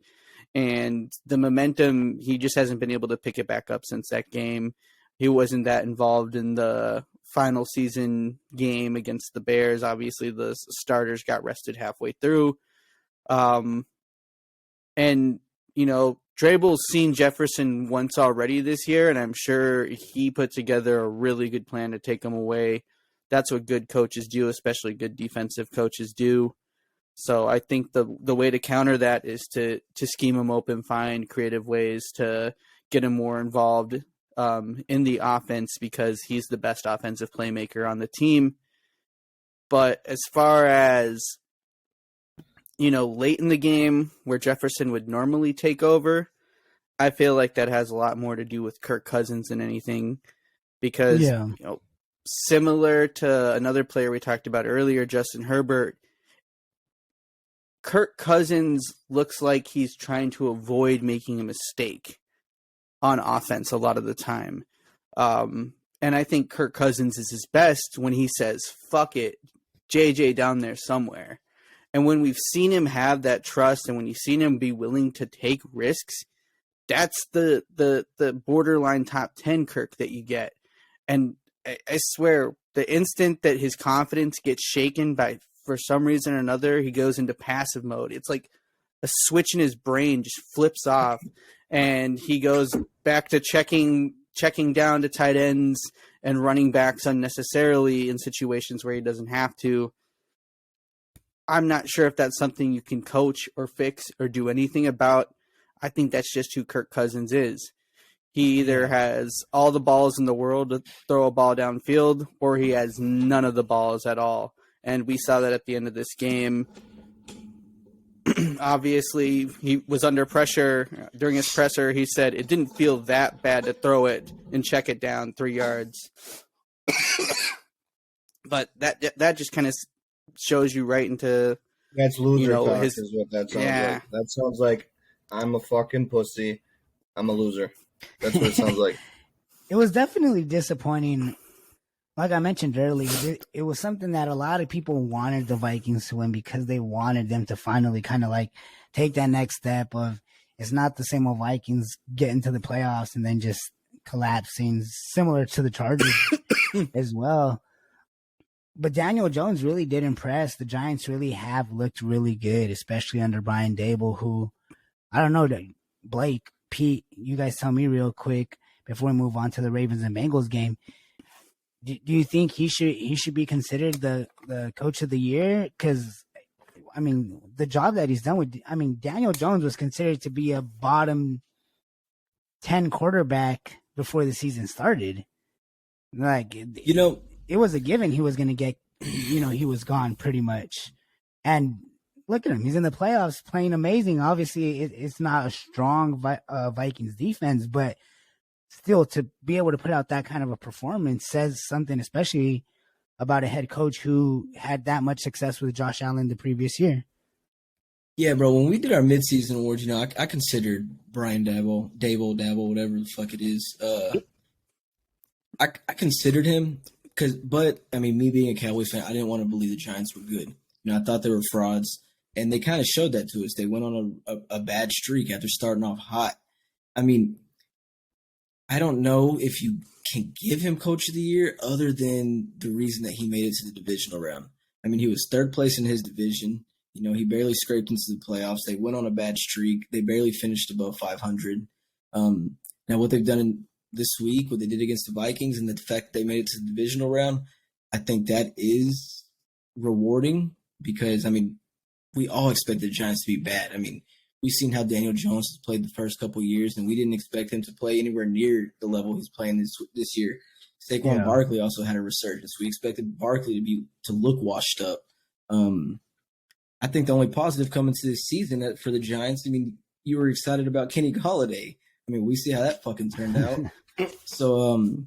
And the momentum, he just hasn't been able to pick it back up since that game. He wasn't that involved in the final season game against the Bears. Obviously, the starters got rested halfway through. And, you know, Drabel's seen Jefferson once already this year, and I'm sure he put together a really good plan to take him away. That's what good coaches do, especially good defensive coaches do. So I think the way to counter that is to scheme him open, find creative ways to get him more involved in the offense because he's the best offensive playmaker on the team. But as far as, you know, late in the game where Jefferson would normally take over, I feel like that has a lot more to do with Kirk Cousins than anything because, you know, similar to another player we talked about earlier, Justin Herbert, Kirk Cousins looks like he's trying to avoid making a mistake on offense a lot of the time. And I think Kirk Cousins is his best when he says, fuck it, JJ down there somewhere. And when we've seen him have that trust and when you've seen him be willing to take risks, that's the borderline top 10 Kirk that you get. And I swear, the instant that his confidence gets shaken by, for some reason or another, he goes into passive mode. It's like a switch in his brain just flips off, and he goes back to checking down to tight ends and running backs unnecessarily in situations where he doesn't have to. I'm not sure if that's something you can coach or fix or do anything about. I think that's just who Kirk Cousins is. He either has all the balls in the world to throw a ball downfield, or he has none of the balls at all. And we saw that at the end of this game. Obviously, he was under pressure. During his presser, he said it didn't feel that bad to throw it and check it down 3 yards. But that just kind of shows you right into... That's loser talk is what that sounds like. That sounds like I'm a fucking pussy. I'm a loser. That's what it sounds like. It was definitely disappointing. Like I mentioned earlier, it was something that a lot of people wanted the Vikings to win because they wanted them to finally kind of like take that next step of it's not the same old Vikings getting to the playoffs and then just collapsing, similar to the Chargers as well. But Daniel Jones really did impress. The Giants really have looked really good, especially under Brian Dable, who, I don't know, Blake, Pete, you guys tell me real quick before we move on to the Ravens and Bengals game. Do you think he should be considered the coach of the year? Because, I mean, the job that he's done with, I mean, Daniel Jones was considered to be a bottom 10 quarterback before the season started. Like, you know, it was a given he was going to get, you know, he was gone pretty much. And look at him. He's in the playoffs playing amazing. Obviously, it's not a strong Vikings defense, but still to be able to put out that kind of a performance says something, especially about a head coach who had that much success with Josh Allen the previous year. Yeah, bro, when we did our midseason awards, you know, I considered Brian Dable, whatever the fuck it is. I considered him but I mean, me being a Cowboys fan, I didn't want to believe the Giants were good. You know, I thought they were frauds, and they kind of showed that to us. They went on a bad streak after starting off hot. I mean, I don't know if you can give him coach of the year other than the reason that he made it to the divisional round. I mean, he was third place in his division. You know, he barely scraped into the playoffs. They went on a bad streak. They barely finished above 500. Now, what they've done this week, what they did against the Vikings, and the fact they made it to the divisional round, I think that is rewarding because, I mean, we all expect the Giants to be bad. I mean, we've seen how Daniel Jones has played the first couple of years, and we didn't expect him to play anywhere near the level he's playing this year. Saquon Barkley also had a resurgence. We expected Barkley to look washed up. I think the only positive coming to this season for the Giants, I mean, you were excited about Kenny Golladay. I mean, we see how that fucking turned out. So,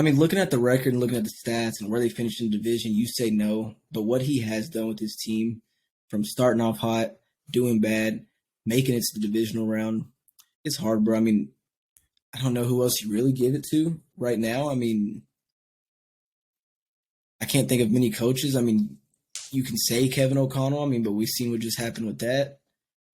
I mean, looking at the record and looking at the stats and where they finished in the division, you say no. But what he has done with his team, from starting off hot, doing bad, making it to the divisional round, it's hard, bro. I mean, I don't know who else you really give it to right now. I mean, I can't think of many coaches. I mean, you can say Kevin O'Connell. I mean, but we've seen what just happened with that.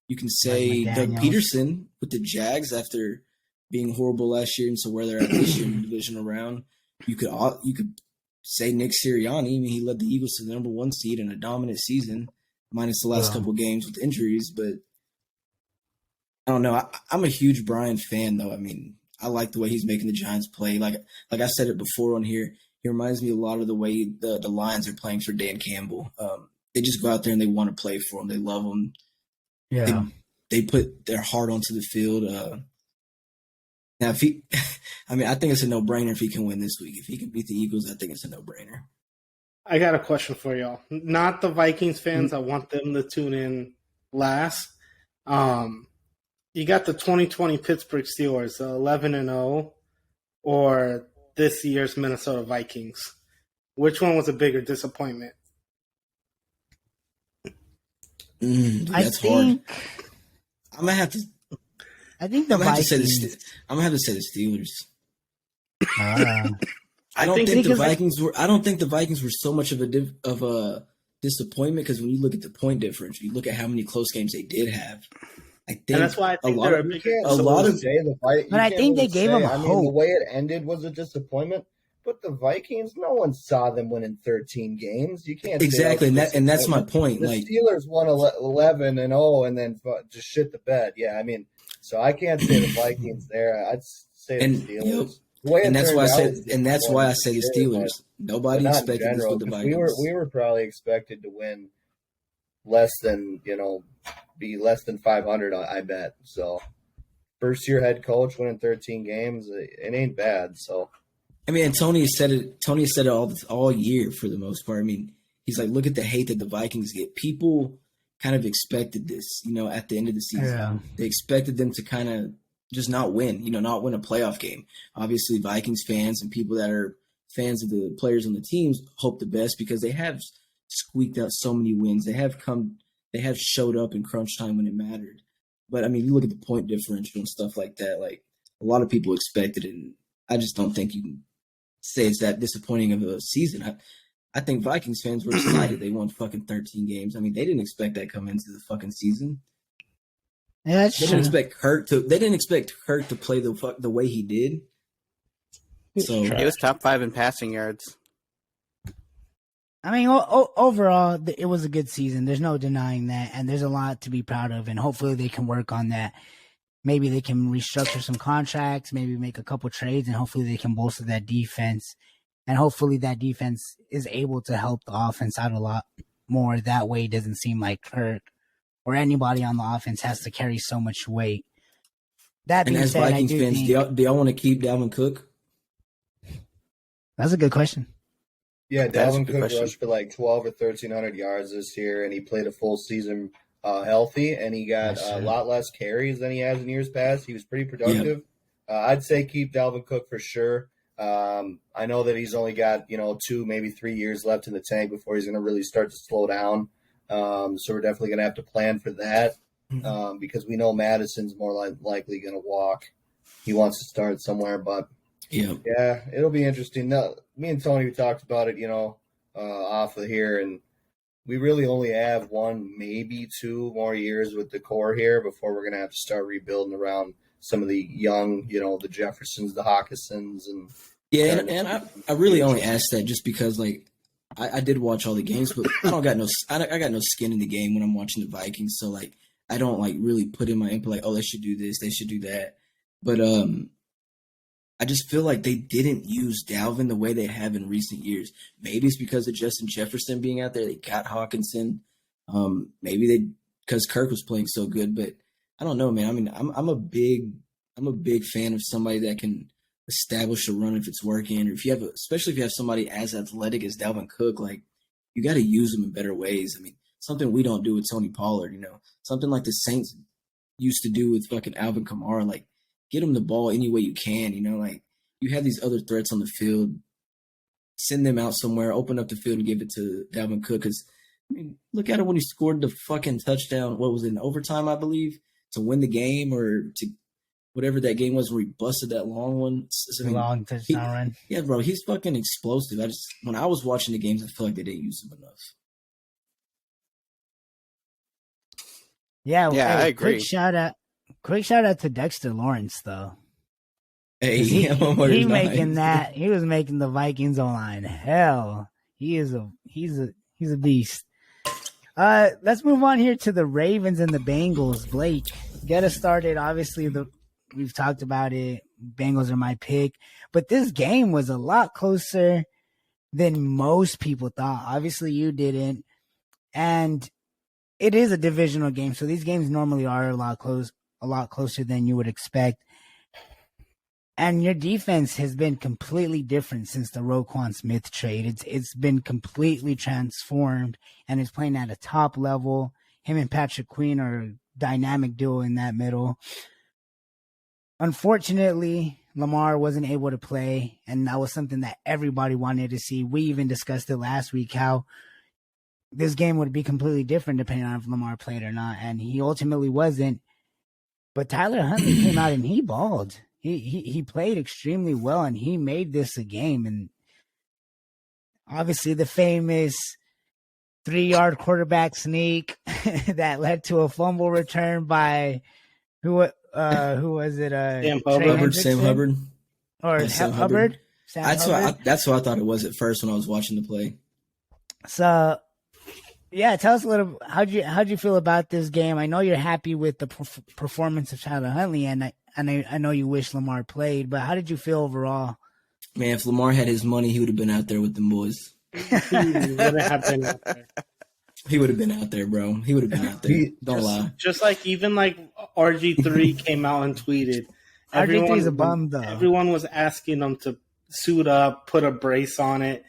You can say Doug Peterson with the Jags after being horrible last year, and so where they're at this year in the divisional round. You could say Nick Sirianni. I mean, he led the Eagles to the number 1 seed in a dominant season, minus the last couple games with injuries. But I don't know. I'm a huge Brian fan, though. I mean, I like the way he's making the Giants play. Like I said it before on here, he reminds me a lot of the way the Lions are playing for Dan Campbell. They just go out there and they want to play for him. They love him. Yeah. They put their heart onto the field. Now, if he – I mean, I think it's a no-brainer if he can win this week. If he can beat the Eagles, I think it's a no-brainer. I got a question for y'all. Not the Vikings fans. I want them to tune in last. You got the 2020 Pittsburgh Steelers, 11-0, or this year's Minnesota Vikings. Which one was a bigger disappointment? That's hard. I'm gonna have to. I think the Vikings. I'm gonna have to say the Steelers. I don't think the Vikings were so much of a disappointment because when you look at the point difference, you look at how many close games they did have. I think and that's why I think they're a lot of. But I think they gave them hope. I mean, the way it ended was a disappointment. But the Vikings, no one saw them winning 13 games. You can't exactly, and that's my point. The Steelers won 11-0, and then just shit the bed. Yeah, I mean, so I can't say the Vikings there. I'd say the Steelers. And that's why I say the Steelers. Nobody expected this with the Vikings. We were probably expected to win less than be less than 500. I bet. So first year head coach winning 13 games, it ain't bad. So. I mean, and Tony has said it all year for the most part. I mean, he's like, look at the hate that the Vikings get. People kind of expected this, at the end of the season. Yeah. They expected them to kind of just not win, not win a playoff game. Obviously, Vikings fans and people that are fans of the players on the teams hope the best because they have squeaked out so many wins. They have showed up in crunch time when it mattered. But, I mean, you look at the point differential and stuff like that, like a lot of people expected it, and I just don't think you can say it's that disappointing of a season. I think Vikings fans were excited. They won fucking 13 games. I mean, they didn't expect that coming into the fucking season. Yeah, that's They didn't expect Kirk to play the way he did. So he was top 5 in passing yards. I mean, overall, it was a good season. There's no denying that, and there's a lot to be proud of, and hopefully they can work on that. Maybe they can restructure some contracts, maybe make a couple trades, and hopefully they can bolster that defense. And hopefully that defense is able to help the offense out a lot more. That way it doesn't seem like Kirk or anybody on the offense has to carry so much weight. That being said, Vikings fans, do y'all want to keep Dalvin Cook? That's a good question. Yeah, Dalvin Cook rushed for like 12 or 1,300 yards this year, and he played a full season healthy, and he got a lot less carries than he has in years past. He was pretty productive. Yep. I'd say keep Dalvin Cook for sure. I know that he's only got 2, maybe 3 years left in the tank before he's going to really start to slow down. So we're definitely going to have to plan for that because we know Madison's more likely going to walk. He wants to start somewhere, but yeah, it'll be interesting. Now, me and Tony talked about it, off of here, and we really only have 1, maybe 2 more years with the core here before we're going to have to start rebuilding around some of the young, the Jeffersons, the Hawkinsons. And I really only asked that just because, like, I did watch all the games, but I got no skin in the game when I'm watching the Vikings. So, like, I don't, like, really put in my input, like, oh, they should do this, they should do that. But I just feel like they didn't use Dalvin the way they have in recent years. Maybe it's because of Justin Jefferson being out there. They got Hawkinson. Maybe because Kirk was playing so good. But I don't know, man. I mean, I'm a big fan of somebody that can establish a run if it's working, or especially if you have somebody as athletic as Dalvin Cook. Like, you got to use them in better ways. I mean, something we don't do with Tony Pollard. Something like the Saints used to do with fucking Alvin Kamara. Like, get him the ball any way you can, like you have these other threats on the field. Send them out somewhere, open up the field, and give it to Dalvin Cook. Because, I mean, look at it when he scored the fucking touchdown. What was it, in overtime, I believe, to win the game or to whatever that game was where he busted that long one. Long touchdown run. Yeah, bro, he's fucking explosive. When I was watching the games, I feel like they didn't use him enough. Yeah, I agree. Quick shout out to Dexter Lawrence though. Hey, He was making the Vikings O-line hell. He's a beast. Let's move on here to the Ravens and the Bengals. Blake, get us started. Obviously, we've talked about it. Bengals are my pick, but this game was a lot closer than most people thought. Obviously, you didn't, and it is a divisional game, so these games normally are a lot closer than you would expect. And your defense has been completely different since the Roquan Smith trade. It's been completely transformed, and it's playing at a top level. Him and Patrick Queen are a dynamic duo in that middle. Unfortunately, Lamar wasn't able to play, and that was something that everybody wanted to see. We even discussed it last week, how this game would be completely different depending on if Lamar played or not, and he ultimately wasn't. But Tyler Huntley came out and he balled. He played extremely well, and he made this a game. And obviously the famous 3-yard quarterback sneak that led to a fumble return by who was it? Sam Hubbard. Or Sam Hubbard? That's what I thought it was at first when I was watching the play. So, yeah, tell us a little. How'd you feel about this game? I know you're happy with the performance of Tyler Huntley, and I know you wish Lamar played, but how did you feel overall? Man, if Lamar had his money, he would have been out there with the boys. He would have been out there, bro. He would have been out there. Don't lie. Just like even like RG3 came out and tweeted. RG3's a bum, though. Everyone was asking him to suit up, put a brace on it.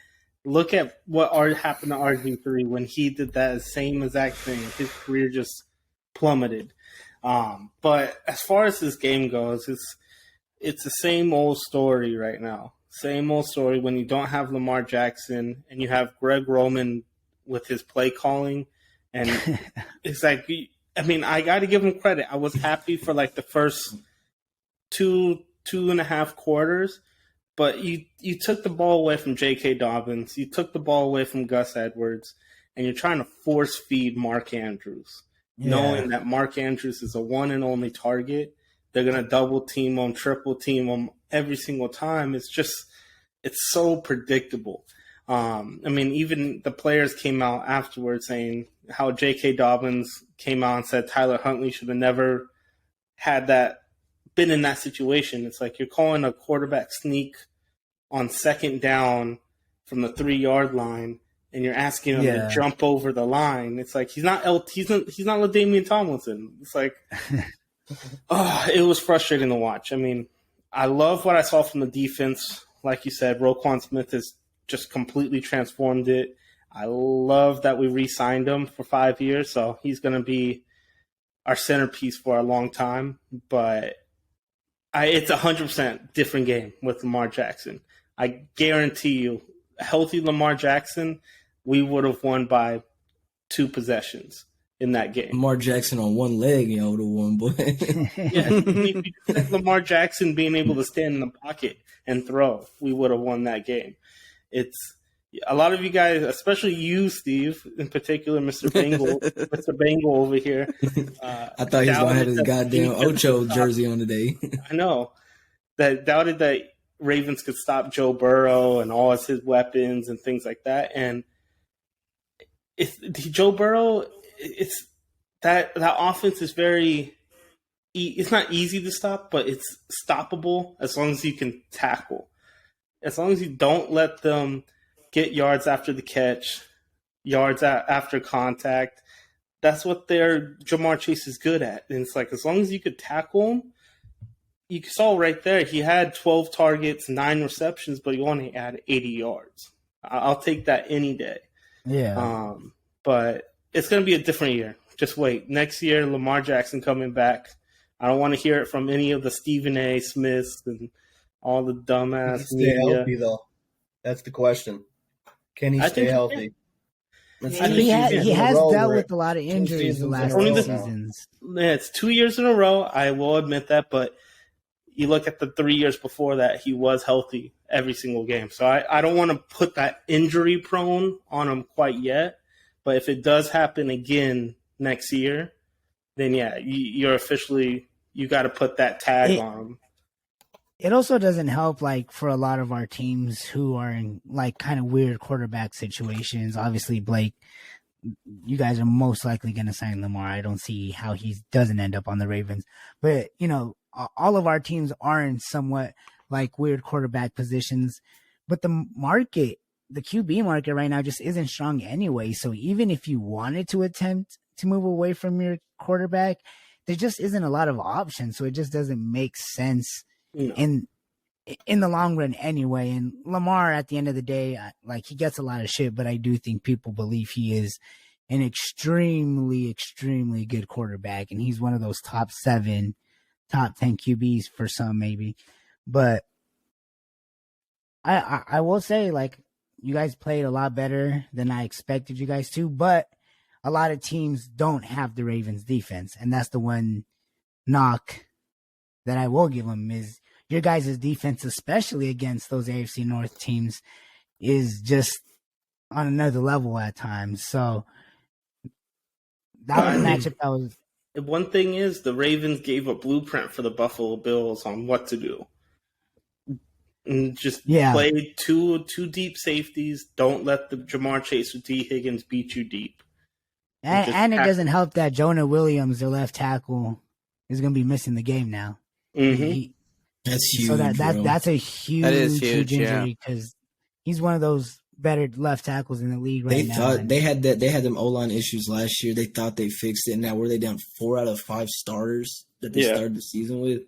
Look at what happened to RG3 when he did that same exact thing. His career just plummeted. But as far as this game goes, it's the same old story right now. Same old story when you don't have Lamar Jackson and you have Greg Roman with his play calling. And it's like, I mean, I got to give him credit. I was happy for like the first two and a half quarters. But you took the ball away from J.K. Dobbins. You took the ball away from Gus Edwards. And you're trying to force feed Mark Andrews. Yeah. Knowing that Mark Andrews is a one and only target. They're going to double team him, triple team him every single time. It's so predictable. I mean, even the players came out afterwards saying how J.K. Dobbins came out and said Tyler Huntley should have never been in that situation. It's like you're calling a quarterback sneak on second down from the 3-yard line, and you're asking him to jump over the line. It's like he's not LaDainian Tomlinson. It's like, it was frustrating to watch. I mean, I love what I saw from the defense. Like you said, Roquan Smith has just completely transformed it. I love that we re-signed him for 5 years, so he's going to be our centerpiece for a long time. But it's 100% different game with Lamar Jackson. I guarantee you, a healthy Lamar Jackson, we would have won by 2 possessions in that game. Lamar Jackson on one leg, you would have won, boy. Yeah, Lamar Jackson being able to stand in the pocket and throw, we would have won that game. It's a lot of you guys, especially you, Steve, in particular, Mr. Bengal over here. I thought he was going to have his goddamn Ocho jersey on today. I know. That doubted that Ravens could stop Joe Burrow and all his weapons and things like that. And Joe Burrow, that offense is it's not easy to stop, but it's stoppable as long as you can tackle. As long as you don't let them get yards after the catch, yards after contact. That's what Jamar Chase is good at. And it's like, as long as you could tackle him, you saw right there, he had 12 targets, 9 receptions, but he only had 80 yards. I'll take that any day. Yeah. But it's going to be a different year. Just wait. Next year, Lamar Jackson coming back. I don't want to hear it from any of the Stephen A. Smiths and all the Can he dumbass stay media. healthy though? That's the question. Can he I stay think healthy? That's I two think He he has can. seasons he in a has row dealt where with a lot of injuries the seasons in last a row couple now. seasons. Yeah, it's 2 years in a row. I will admit that, but you look at the 3 years before that, he was healthy every single game. So I don't want to put that injury prone on him quite yet. But if it does happen again next year, then yeah, you're officially, you got to put that tag It on him. it also doesn't help like for a lot of our teams who are in like kind of weird quarterback situations. Obviously, Blake, you guys are most likely going to sign Lamar. I don't see how he doesn't end up on the Ravens. But, all of our teams are in somewhat like weird quarterback positions. But the market, the QB market right now just isn't strong anyway. So even if you wanted to attempt to move away from your quarterback, there just isn't a lot of options. So it just doesn't make sense No. in the long run anyway. And Lamar, at the end of the day, like he gets a lot of shit, but I do think people believe he is an extremely, extremely good quarterback. And he's one of those top 7, top 10 QBs for some maybe. But I will say, like, you guys played a lot better than I expected you guys to, but a lot of teams don't have the Ravens defense. And that's the one knock that I will give them is your guys' defense, especially against those AFC North teams, is just on another level at times. So that was a matchup that was. One thing is the Ravens gave a blueprint for the Buffalo Bills on what to do. And just play two deep safeties. Don't let the Jamar Chase or T. Higgins beat you deep. And it doesn't help that Jonah Williams, their left tackle, is going to be missing the game now. Mm-hmm. That's huge. So that's a huge injury because he's one of those better left tackles in the league right now. They thought they had them O-line issues last year. They thought they fixed it. Now were they down 4 out of 5 starters that they started the season with?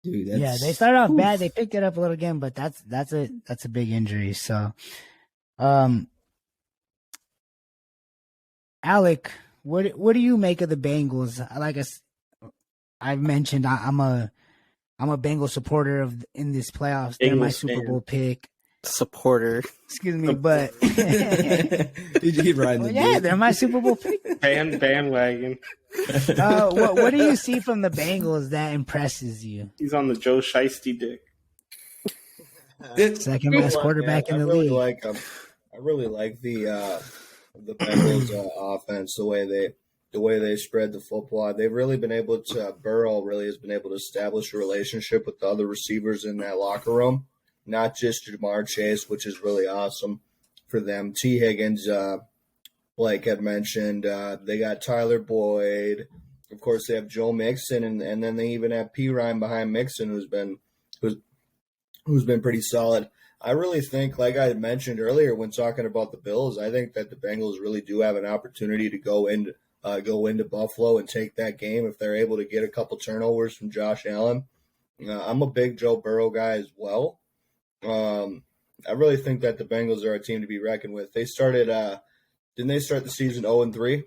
Dude, they started off bad. They picked it up a little again, but that's a big injury. So, Alec, what do you make of the Bengals? Like I've mentioned, I'm a Bengals supporter in this playoffs. They're my Super Bowl pick. Supporter. Excuse me, but they're my Super Bowl pick. Bandwagon. What do you see from the Bengals that impresses you? He's on the Joe Shiesty dick. Second best quarterback in the league. I really like the Bengals offense, the way they spread the football. They've really been able to Burrow really has been able to establish a relationship with the other receivers in that locker room. Not just Jamar Chase, which is really awesome for them. T. Higgins, like I mentioned, they got Tyler Boyd. Of course, they have Joe Mixon, and then they even have P. Ryan behind Mixon, who's been pretty solid. I really think, like I mentioned earlier when talking about the Bills, I think that the Bengals really do have an opportunity to go into Buffalo and take that game if they're able to get a couple turnovers from Josh Allen. I'm a big Joe Burrow guy as well. I really think that the Bengals are a team to be reckoned with. They started, didn't they start the season 0-3?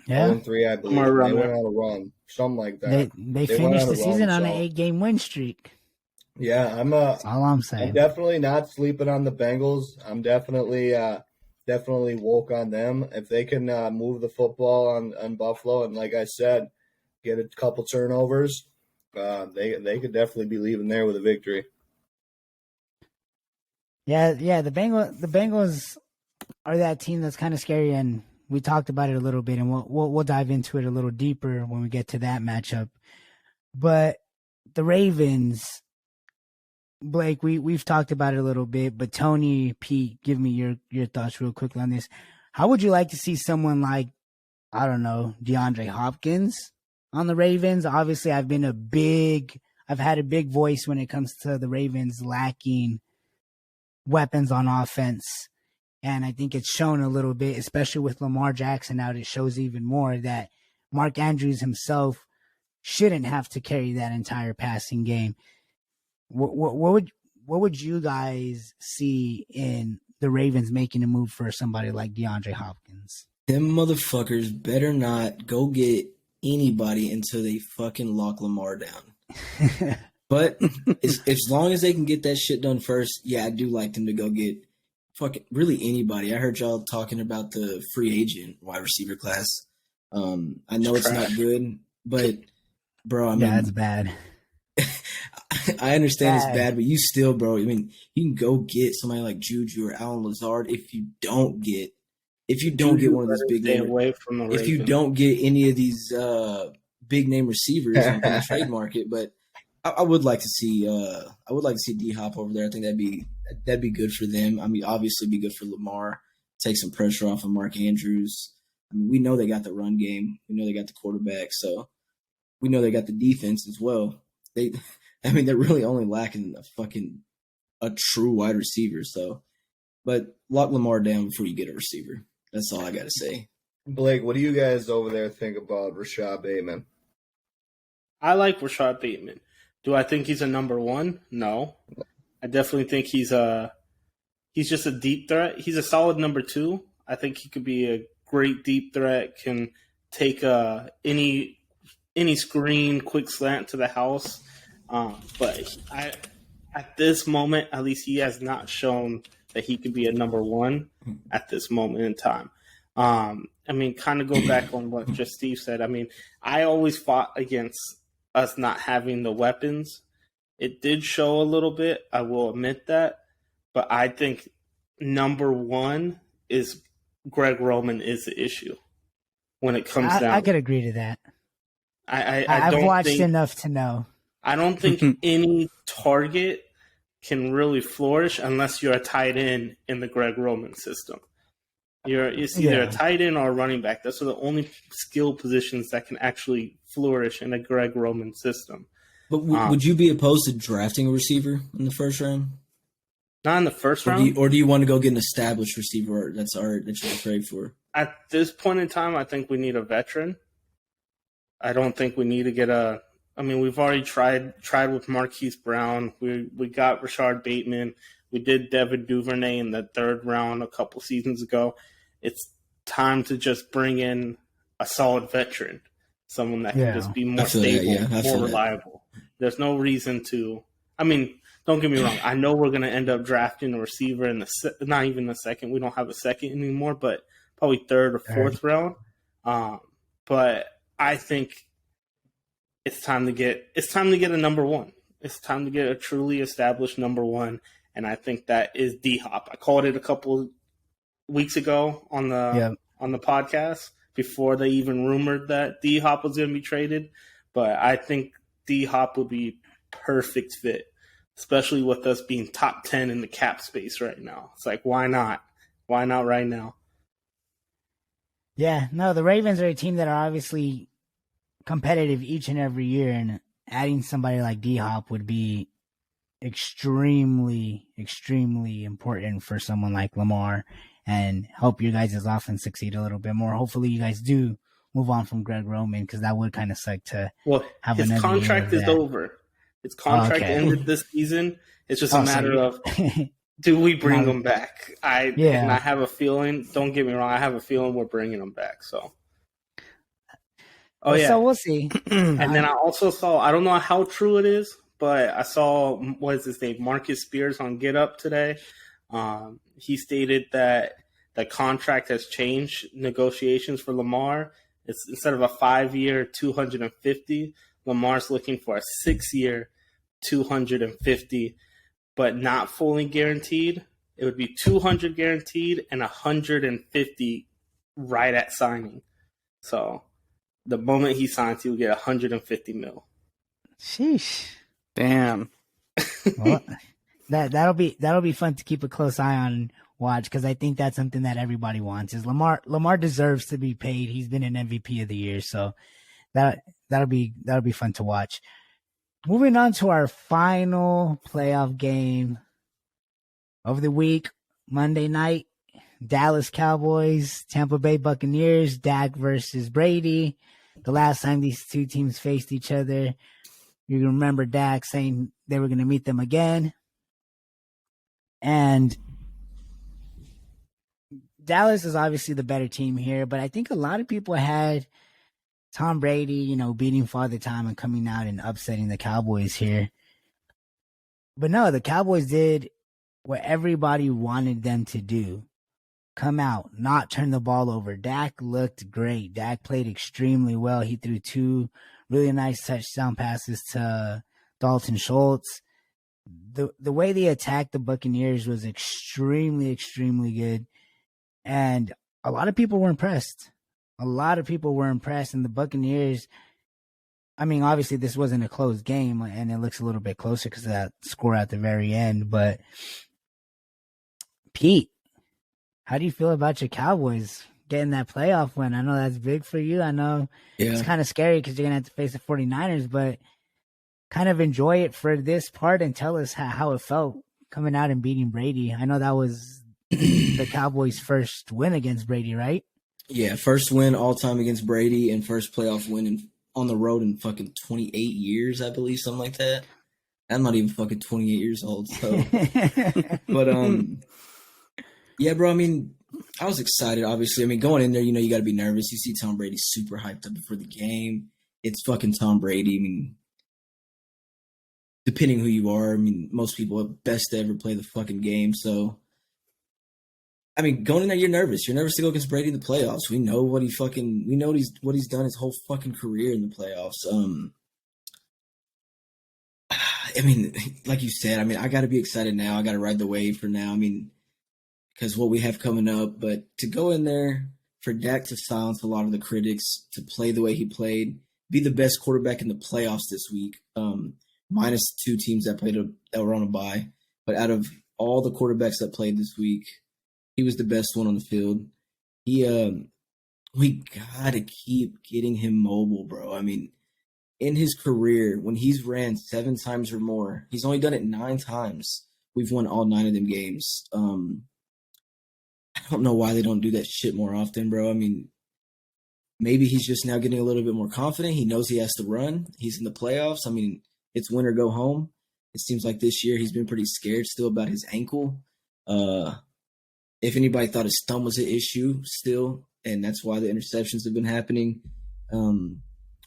Yeah, 0-3, I believe. They went on a run, something like that. They finished the season on an 8-game win streak. Yeah, that's all I'm saying. I'm definitely not sleeping on the Bengals. I'm definitely woke on them. If they can move the football on Buffalo, and like I said, get a couple turnovers, they could definitely be leaving there with a victory. Yeah. The Bengals are that team that's kind of scary, and we talked about it a little bit, and we'll dive into it a little deeper when we get to that matchup. But the Ravens, Blake, we've talked about it a little bit, but Tony, Pete, give me your thoughts real quickly on this. How would you like to see someone like, I don't know, DeAndre Hopkins on the Ravens? Obviously, I've had a big voice when it comes to the Ravens lacking weapons on offense. And I think it's shown a little bit, especially with Lamar Jackson out. It shows even more that Mark Andrews himself shouldn't have to carry that entire passing game. What would you guys see in the Ravens making a move for somebody like DeAndre Hopkins? Them motherfuckers better not go get anybody until they fucking lock Lamar down. But as long as they can get that shit done first, yeah, I do like them to go get fucking really anybody. I heard y'all talking about the free agent wide receiver class. I know it's not good, but bro, I mean, yeah, it's bad. I understand it's bad, but you still, bro. I mean, you can go get somebody like Juju or Alan Lazard if you don't get one of these big Stay name, away from the if you Ravens. don't get any of these big name receivers on the trade market. But I would like to see D Hop over there. I think that'd be good for them. I mean, obviously, be good for Lamar. Take some pressure off of Mark Andrews. I mean, we know they got the run game. We know they got the quarterback. So we know they got the defense as well. They're really only lacking a true wide receiver. So, but lock Lamar down before you get a receiver. That's all I got to say. Blake, what do you guys over there think about Rashad Bateman? I like Rashad Bateman. Do I think he's a number one? No. I definitely think he's just a deep threat. He's a solid number two. I think he could be a great deep threat, can take any screen, quick slant to the house. But at this moment, at least he has not shown that he could be a number one at this moment in time. I mean, kind of go back on what just Steve said. I mean, I always fought against us not having the weapons. It did show a little bit, I will admit that. But I think number one is Greg Roman is the issue when it comes down. I could agree to that. I've watched enough to know. I don't think any target can really flourish unless you're a tight end in the Greg Roman system. It's either a tight end or a running back. Those are the only skill positions that can actually flourish in a Greg Roman system. But would you be opposed to drafting a receiver in the first round? Not in the first round. Or do you want to go get an established receiver that you're afraid for? At this point in time, I think we need a veteran. I don't think we need to get we've already tried with Marquise Brown. We got Rashad Bateman. We did Devin Duvernay in the third round a couple seasons ago. It's time to just bring in a solid veteran, someone that can just be more stable, more reliable. There's no reason to. I mean, don't get me wrong. I know we're going to end up drafting a receiver in not even the second. We don't have a second anymore, but probably third or fourth round. But I think it's time to get a number one. It's time to get a truly established number one, and I think that is D-Hop. I called it a couple weeks ago on the podcast before they even rumored that D-Hop was going to be traded. But I think D-Hop would be perfect fit, especially with us being top 10 in the cap space right now. It's like, why not? Why not right now? Yeah, no, the Ravens are a team that are obviously competitive each and every year, and adding somebody like D-Hop would be extremely, extremely important for someone like Lamar, and help your guys' offense succeed a little bit more. Hopefully you guys do move on from Greg Roman, because that would kind of suck to have his another contract is over. His contract ended this season. It's just a matter of do we bring him back? And I have a feeling, don't get me wrong, I have a feeling we're bringing him back. So so we'll see. And then I also saw, I don't know how true it is, but I saw, what is his name, Marcus Spears on Get Up today. He stated that the contract has changed negotiations for Lamar. It's instead of a 5-year, 250, Lamar's looking for a 6-year, 250, but not fully guaranteed. It would be 200 guaranteed and 150 right at signing. So the moment he signs, he will get 150 mil. Sheesh. Damn. Well, that'll be fun to keep a close eye on and watch, because I think that's something that everybody wants. Is Lamar deserves to be paid. He's been an MVP of the year, so that'll be fun to watch. Moving on to our final playoff game of the week, Monday night, Dallas Cowboys, Tampa Bay Buccaneers, Dak versus Brady. The last time these two teams faced each other, you remember Dak saying they were going to meet them again. And Dallas is obviously the better team here, but I think a lot of people had Tom Brady, beating Father Time and coming out and upsetting the Cowboys here. But no, the Cowboys did what everybody wanted them to do. Come out, not turn the ball over. Dak looked great. Dak played extremely well. He threw 2 really nice touchdown passes to Dalton Schultz. The way they attacked the Buccaneers was extremely, extremely good. And a lot of people were impressed. And the Buccaneers, I mean, obviously this wasn't a close game, and it looks a little bit closer because of that score at the very end. But Pete, how do you feel about your Cowboys getting that playoff win? I know that's big for you. I know it's kind of scary because you're going to have to face the 49ers, but kind of enjoy it for this part and tell us how it felt coming out and beating Brady. I know that was the Cowboys' first win against Brady, right? Yeah, first win all time against Brady and first playoff win on the road in fucking 28 years, I believe, something like that. I'm not even fucking 28 years old, so. But, yeah, bro, I mean, I was excited, obviously. I mean, going in there, you know, you got to be nervous. You see Tom Brady super hyped up before the game. It's fucking Tom Brady. I mean, depending who you are, I mean, most people are best to ever play the fucking game. So, I mean, going in there, you're nervous. You're nervous to go against Brady in the playoffs. We know what he's done his whole fucking career in the playoffs. I mean, like you said, I mean, I got to be excited now. I got to ride the wave for now. I mean, because what we have coming up, but to go in there for Dak to silence a lot of the critics, to play the way he played, be the best quarterback in the playoffs this week. Minus 2 teams that were on a bye. But out of all the quarterbacks that played this week, he was the best one on the field. We gotta keep getting him mobile, bro. I mean, in his career, when he's ran 7 times or more, he's only done it 9 times. We've won all 9 of them games. I don't know why they don't do that shit more often, bro. I mean, maybe he's just now getting a little bit more confident. He knows he has to run. He's in the playoffs. I mean, it's win or go home. It seems like this year he's been pretty scared still about his ankle. If anybody thought his thumb was an issue still, and that's why the interceptions have been happening.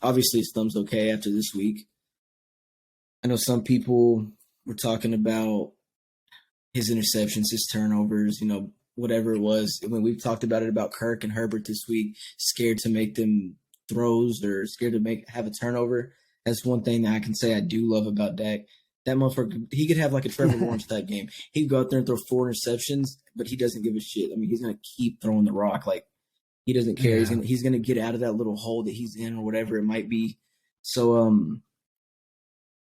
Obviously his thumb's okay after this week. I know some people were talking about his interceptions, his turnovers, you know, whatever it was. When we've talked about it about Kirk and Herbert this week, scared to make them throws or scared to have a turnover. That's one thing that I can say I do love about Dak. That motherfucker, he could have like a Trevor Lawrence type game. He'd go out there and throw 4 interceptions, but he doesn't give a shit. I mean, he's going to keep throwing the rock. Like, he doesn't care. Yeah. He's gonna get out of that little hole that he's in or whatever it might be. So,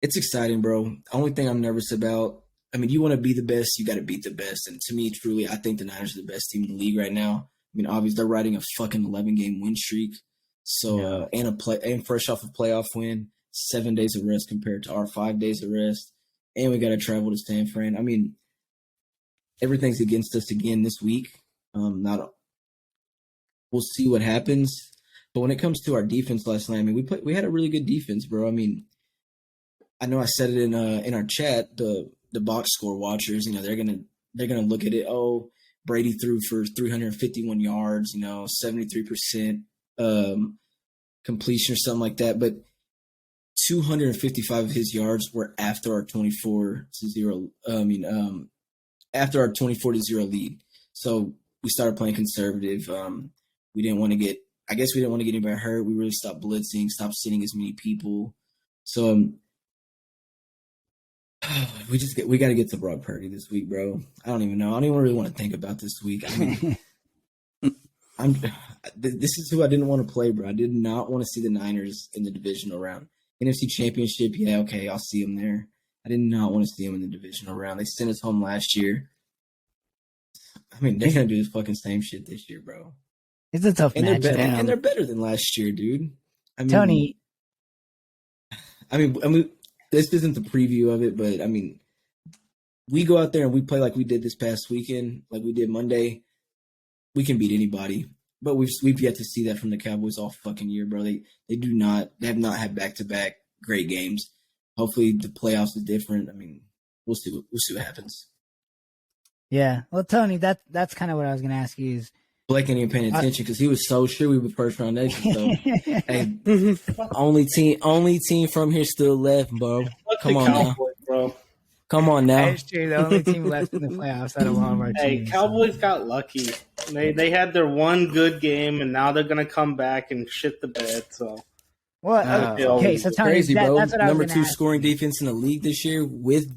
it's exciting, bro. Only thing I'm nervous about, I mean, you want to be the best, you got to beat the best. And to me, truly, I think the Niners are the best team in the league right now. I mean, obviously, they're riding a fucking 11-game win streak. So, and fresh off a playoff win, 7 days of rest compared to our 5 days of rest. And we got to travel to San Fran. I mean, everything's against us again this week. We'll see what happens. But when it comes to our defense last night, I mean, we had a really good defense, bro. I mean, I know I said it in our chat, the box score watchers, you know, they're gonna look at it. Oh, Brady threw for 351 yards, you know, 73% completion or something like that. But 255 of his yards were after our 24-0. After our 24-0 lead. So we started playing conservative. We didn't want to get anybody hurt. We really stopped blitzing, stopped sitting as many people. So we got to get to Brock Purdy this week, bro. I don't even know. I don't even really want to think about this week. I mean, this is who I didn't want to play, bro. I did not want to see the Niners in the divisional round. NFC Championship, yeah, okay, I'll see them there. I did not want to see them in the divisional round. They sent us home last year. I mean, they're going to do this fucking same shit this year, bro. It's a tough match. And they're better than last year, dude. I mean, Tony. I mean, this isn't the preview of it, but I mean, we go out there and we play like we did this past weekend, like we did Monday. We can beat anybody, but we've yet to see that from the Cowboys all fucking year, bro. They have not had back-to-back great games. Hopefully the playoffs is different. I mean, we'll see what happens. Yeah. Well, Tony, that's kind of what I was going to ask you is, Blake ain't even paying attention because he was so sure we were first round exit. So, hey, only team from here still left, bro. Come on now, Come on now. That's true. The only team left in the playoffs out of all of our Hey, teams. Cowboys got lucky. They had their one good game, and now they're gonna come back and shit the bed. So, Well, okay, so Tony, Crazy, bro. that's what I was Number going to 2 ask. scoring defense in the league this year with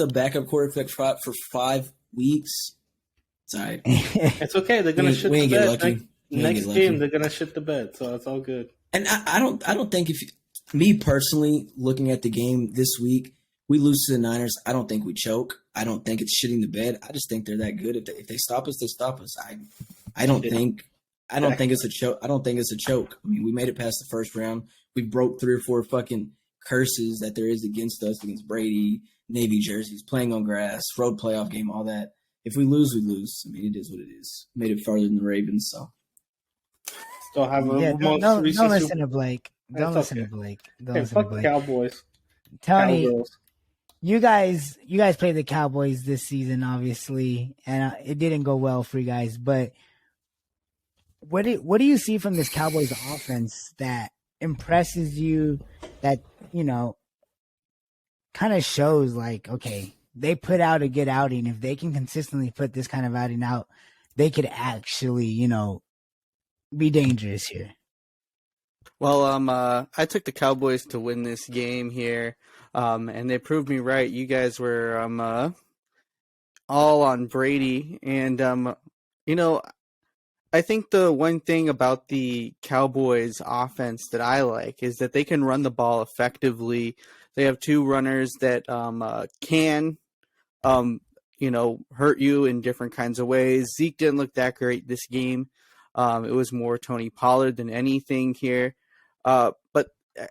a backup quarterback for 5 weeks. It's all right. it's okay. They're gonna shit we the ain't get bed. lucky. Next game, they're gonna shit the bed. So it's all good. And I don't think me personally, looking at the game this week, we lose to the Niners. I don't think we choke. I don't think it's shitting the bed. I just think they're that good. If they stop us, they stop us. I don't think it's a choke. I don't think it's a choke. I mean, we made it past the first round. We broke 3 or 4 fucking curses that there is against us, against Brady, Navy jerseys, playing on grass, road playoff game, all that. If we lose, we lose. I mean, it is what it is. Made it farther than the Ravens, so. Still have Don't listen to Blake. Don't listen to Blake. Fuck the Cowboys. Tony, Cowgirls. you guys played the Cowboys this season, obviously, and it didn't go well for you guys. But what do you see from this Cowboys offense that impresses you? That kind of shows like, okay, they put out a good outing. If they can consistently put this kind of outing out, they could actually, be dangerous here. Well, I took the Cowboys to win this game here, and they proved me right. You guys were all on Brady, and I think the one thing about the Cowboys offense that I like is that they can run the ball effectively. They have 2 runners that can hurt you in different kinds of ways. Zeke didn't look that great this game. It was more Tony Pollard than anything here. But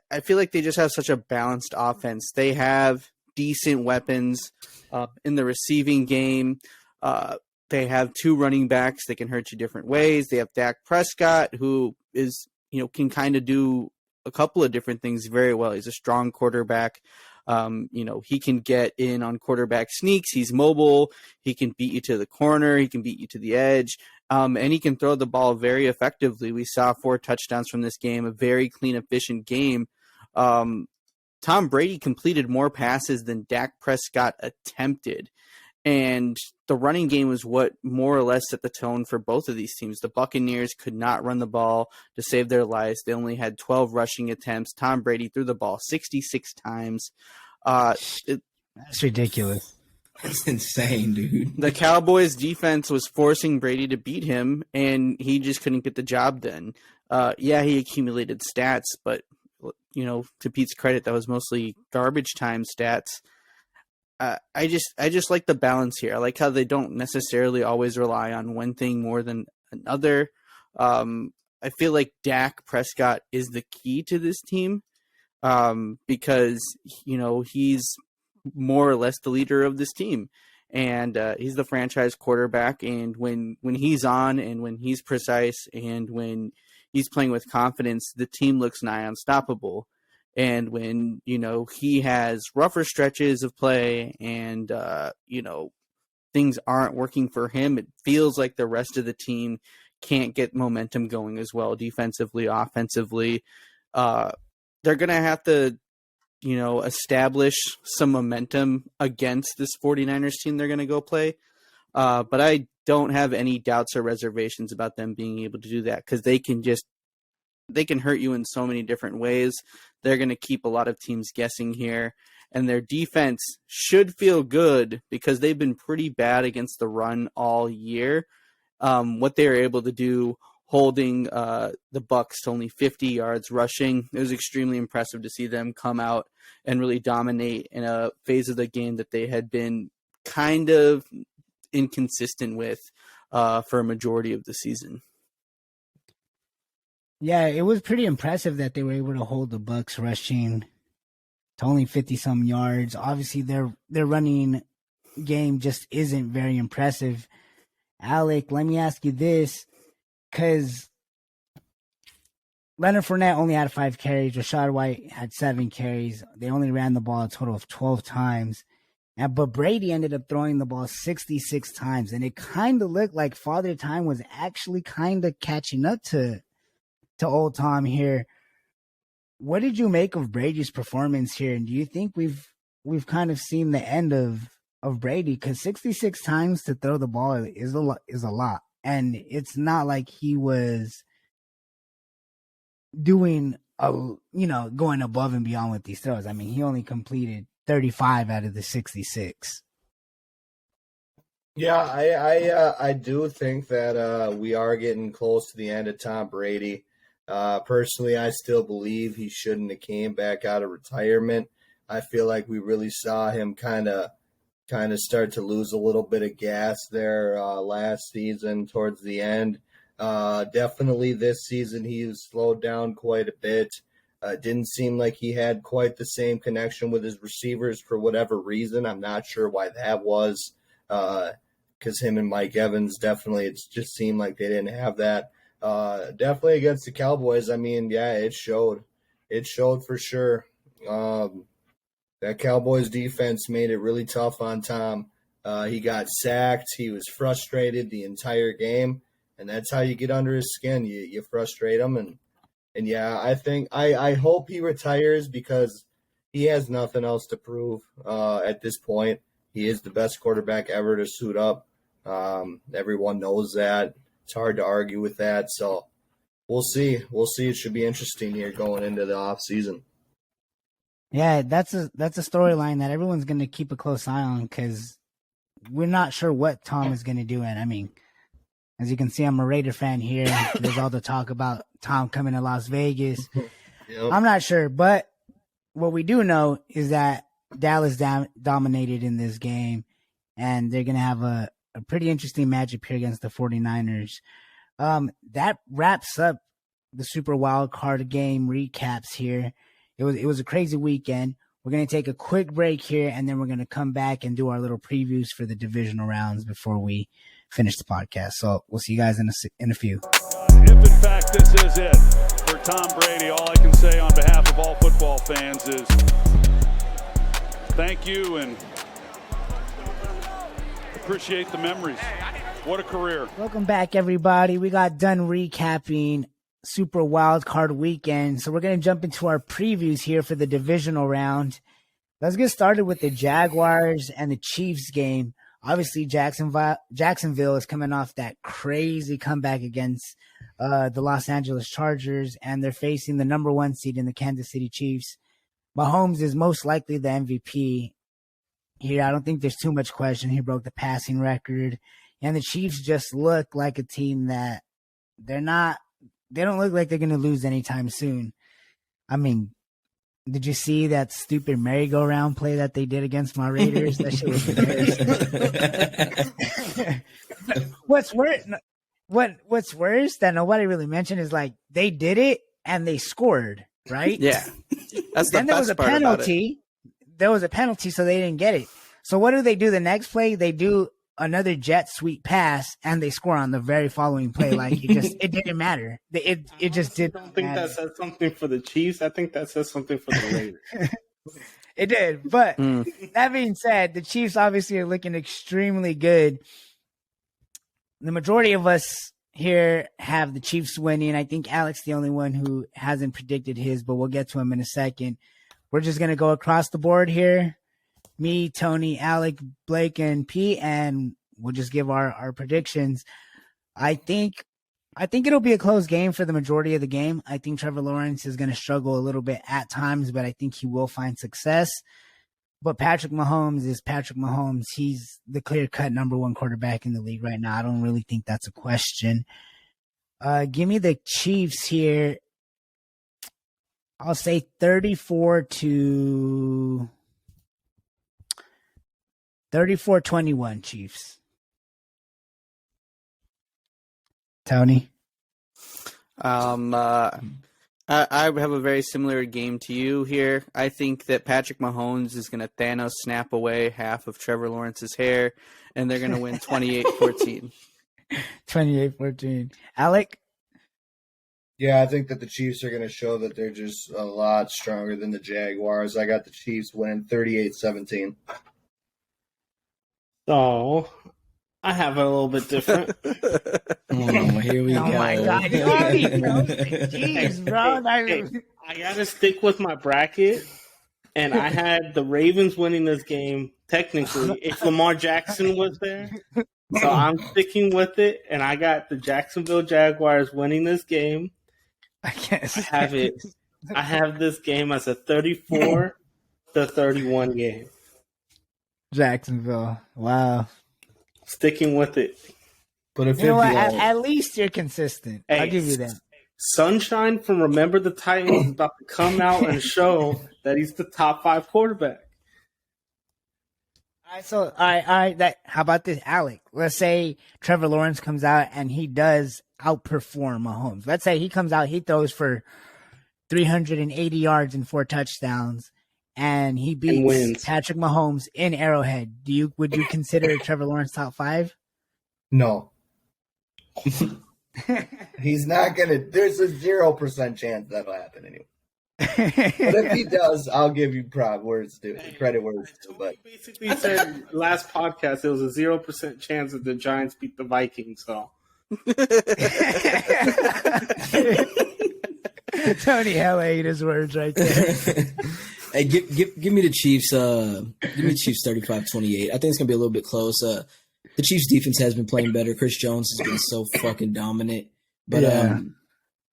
I feel like they just have such a balanced offense. They have decent weapons in the receiving game. They have 2 running backs that can hurt you different ways. They have Dak Prescott, who is, can kind of do a couple of different things very well. He's a strong quarterback. He can get in on quarterback sneaks. He's mobile. He can beat you to the corner. He can beat you to the edge. And he can throw the ball very effectively. We saw 4 touchdowns from this game, a very clean, efficient game. Tom Brady completed more passes than Dak Prescott attempted. And the running game was what more or less set the tone for both of these teams. The Buccaneers could not run the ball to save their lives. They only had 12 rushing attempts. Tom Brady threw the ball 66 times. That's ridiculous. That's insane, dude. The Cowboys defense was forcing Brady to beat him, and he just couldn't get the job done. He accumulated stats, but to Pete's credit, that was mostly garbage time stats. I just like the balance here. I like how they don't necessarily always rely on one thing more than another. I feel like Dak Prescott is the key to this team because he's more or less the leader of this team, and he's the franchise quarterback. And when he's on, and when he's precise, and when he's playing with confidence, the team looks nigh unstoppable. And when, he has rougher stretches of play and, things aren't working for him, it feels like the rest of the team can't get momentum going as well, defensively, offensively. They're going to have to, establish some momentum against this 49ers team they're going to go play. But I don't have any doubts or reservations about them being able to do that, because they can hurt you in so many different ways. They're going to keep a lot of teams guessing here, and their defense should feel good because they've been pretty bad against the run all year. What they were able to do holding the Bucs to only 50 yards rushing, it was extremely impressive to see them come out and really dominate in a phase of the game that they had been kind of inconsistent with for a majority of the season. Yeah, it was pretty impressive that they were able to hold the Bucs rushing to only 50-some yards. Obviously, their running game just isn't very impressive. Alec, let me ask you this, because Leonard Fournette only had 5 carries. Rachaad White had 7 carries. They only ran the ball a total of 12 times. But Brady ended up throwing the ball 66 times, and it kind of looked like Father Time was actually kind of catching up to old Tom here. What did you make of Brady's performance here? And do you think we've we've kind of seen the end of Brady, because 66 times to throw the ball is a lot. And it's not like he was doing going above and beyond with these throws. I mean, he only completed 35 out of the 66. Yeah, I do think that we are getting close to the end of Tom Brady. Personally, I still believe he shouldn't have came back out of retirement. I feel like we really saw him kind of start to lose a little bit of gas there last season towards the end. Definitely this season he was slowed down quite a bit. Didn't seem like he had quite the same connection with his receivers for whatever reason. I'm not sure why that was, because him and Mike Evans definitely, it just seemed like they didn't have that. Definitely against the Cowboys, I mean, yeah, it showed. It showed for sure. That Cowboys defense made it really tough on Tom. He got sacked. He was frustrated the entire game, and that's how you get under his skin. You frustrate him, and yeah, I think I hope he retires, because he has nothing else to prove at this point. He is the best quarterback ever to suit up. Everyone knows that. It's hard to argue with that. So we'll see. We'll see. It should be interesting here going into the off season. Yeah, that's a storyline that everyone's going to keep a close eye on, because we're not sure what Tom is going to do. And I mean, as you can see, I'm a Raider fan here. There's all the talk about Tom coming to Las Vegas. Yep. I'm not sure, but what we do know is that Dallas dominated in this game, and they're going to have a pretty interesting matchup here against the 49ers. That wraps up the Super Wildcard game recaps here. It was a crazy weekend. We're going to take a quick break here, and then we're going to come back and do our little previews for the divisional rounds before we finish the podcast. So we'll see you guys in a few. If in fact this is it for Tom Brady, all I can say on behalf of all football fans is thank you and appreciate the memories. What a career. Welcome back, everybody. We got done recapping Super Wildcard weekend, so we're going to jump into our previews here for the divisional round. Let's get started with the Jaguars and the Chiefs game. Obviously, Jacksonville is coming off that crazy comeback against the Los Angeles Chargers, and they're facing the number 1 seed in the Kansas City Chiefs. Mahomes is most likely the MVP here. I don't think there's too much question. He broke the passing record, and the Chiefs just look like a team that they don't look like they're going to lose anytime soon. I mean, did you see that stupid merry-go-round play that they did against my Raiders? That shit was embarrassing. What's worse that nobody really mentioned is, like, they did it and they scored, right? Yeah. That's the then there was best a part about it. penalty. There was a penalty, so they didn't get it. So what do they do the next play? They do another jet sweep pass, and they score on the very following play. Like, it didn't matter. It just didn't. I don't think that says something for the Chiefs. I think that says something for the Raiders. It did. But that being said, the Chiefs obviously are looking extremely good. The majority of us here have the Chiefs winning. I think Alec's the only one who hasn't predicted his, but we'll get to him in a second. We're just going to go across the board here. Me, Tony, Alec, Blake, and Pete, and we'll just give our predictions. I think it'll be a close game for the majority of the game. I think Trevor Lawrence is going to struggle a little bit at times, but I think he will find success. But Patrick Mahomes is Patrick Mahomes. He's the clear-cut number 1 quarterback in the league right now. I don't really think that's a question. Give me the Chiefs here. I'll say 34-21 Chiefs. Tony? I have a very similar game to you here. I think that Patrick Mahomes is going to Thanos snap away half of Trevor Lawrence's hair, and they're going to win 28-14. 28-14. Alec? Yeah, I think that the Chiefs are going to show that they're just a lot stronger than the Jaguars. I got the Chiefs winning 38-17. So I have it a little bit different. Oh, here we go. Oh my God, Tony, bro. Jeez, bro. Hey, I gotta stick with my bracket. and I had the Ravens winning this game, technically, if Lamar Jackson was there. So I'm sticking with it, and I got the Jacksonville Jaguars winning this game. I guess. I have this game as a 34-31 game. Jacksonville. Wow. Sticking with it. But if You know what? it At least you're consistent. Hey, I'll give you that. Sunshine from Remember the Titans is about to come out and show that he's the top 5 quarterback. All right. How about this, Alec? Let's say Trevor Lawrence comes out and he does outperform Mahomes. Let's say he comes out, he throws for 380 yards and 4 touchdowns, and he beats Patrick Mahomes in Arrowhead. Would you consider Trevor Lawrence top 5? No. He's not going to – there's a 0% chance that'll happen anyway. But if he does, I'll give you credit where it's due. But He basically said last podcast it was a 0% chance that the Giants beat the Vikings. So Tony hella ate his words right there. Hey, give me the Chiefs. Give me the Chiefs 35-28. I think it's gonna be a little bit close. The Chiefs defense has been playing better. Chris Jones has been so fucking dominant, but